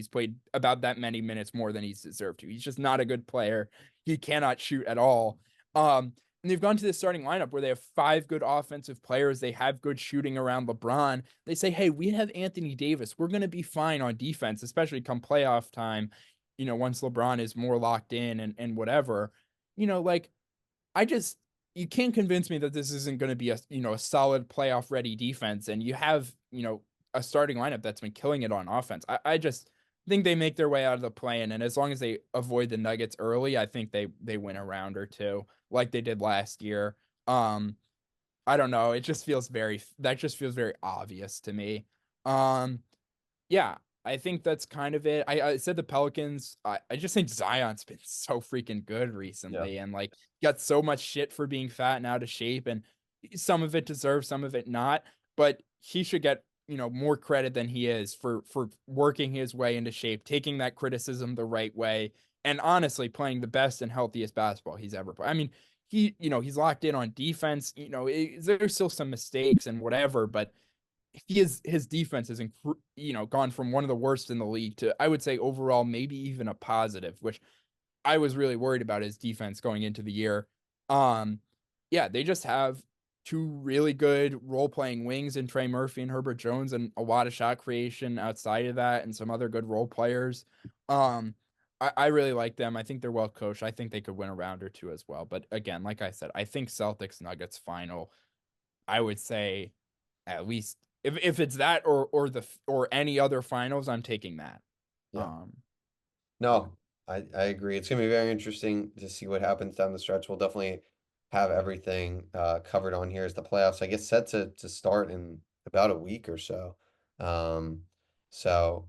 about that many minutes more than he's deserved to. He's just not a good player. He cannot shoot at all. And they've gone to this starting lineup where they have five good offensive players. They have good shooting around LeBron. They say, hey, we have Anthony Davis. We're going to be fine on defense, especially come playoff time, once LeBron is more locked in and whatever. Like I just you can't convince me that this isn't going to be a solid playoff ready defense, and you have a starting lineup that's been killing it on offense. I just think they make their way out of the play-in, and as long as they avoid the Nuggets early, I think they win a round or two like they did last year. Um, I don't know. It just feels very obvious to me. Um, yeah, I think that's kind of it. I said the Pelicans. I just think Zion's been so freaking good Yeah. recently and like got so much shit for being fat and out of shape. And some of it deserves, some of it not. But he should get, more credit than he is for working his way into shape, taking that criticism the right way, and honestly playing the best and healthiest basketball he's ever played. I mean, he's locked in on defense. There's still some mistakes and whatever, but his defense has gone from one of the worst in the league to I would say overall maybe even a positive, which I was really worried about his defense going into the year. Um, yeah, they just have two really good role playing wings in Trey Murphy and Herbert Jones, and a lot of shot creation outside of that, and some other good role players. Um, I really like them. I think they're well coached. I think they could win a round or two as well. But again, like I said, I think Celtics Nuggets final. I would say at least if it's that or any other finals, I'm taking that. Yeah. Um, yeah. No, I agree. It's gonna be very interesting to see what happens down the stretch. We'll definitely have everything covered on here as the playoffs, I guess, set to start in about a week or so. Um, so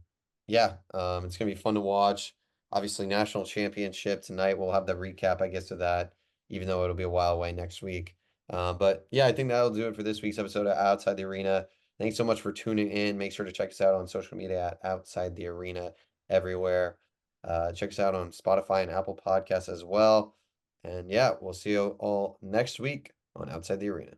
yeah, it's gonna be fun to watch. Obviously, national championship tonight. We'll have the recap, I guess, of that, even though it'll be a while away next week. But yeah, I think that'll do it for this week's episode of Outside the Arena. Thanks so much for tuning in. Make sure to check us out on social media at Outside the Arena everywhere. Check us out on Spotify and Apple Podcasts as well. And yeah, we'll see you all next week on Outside the Arena.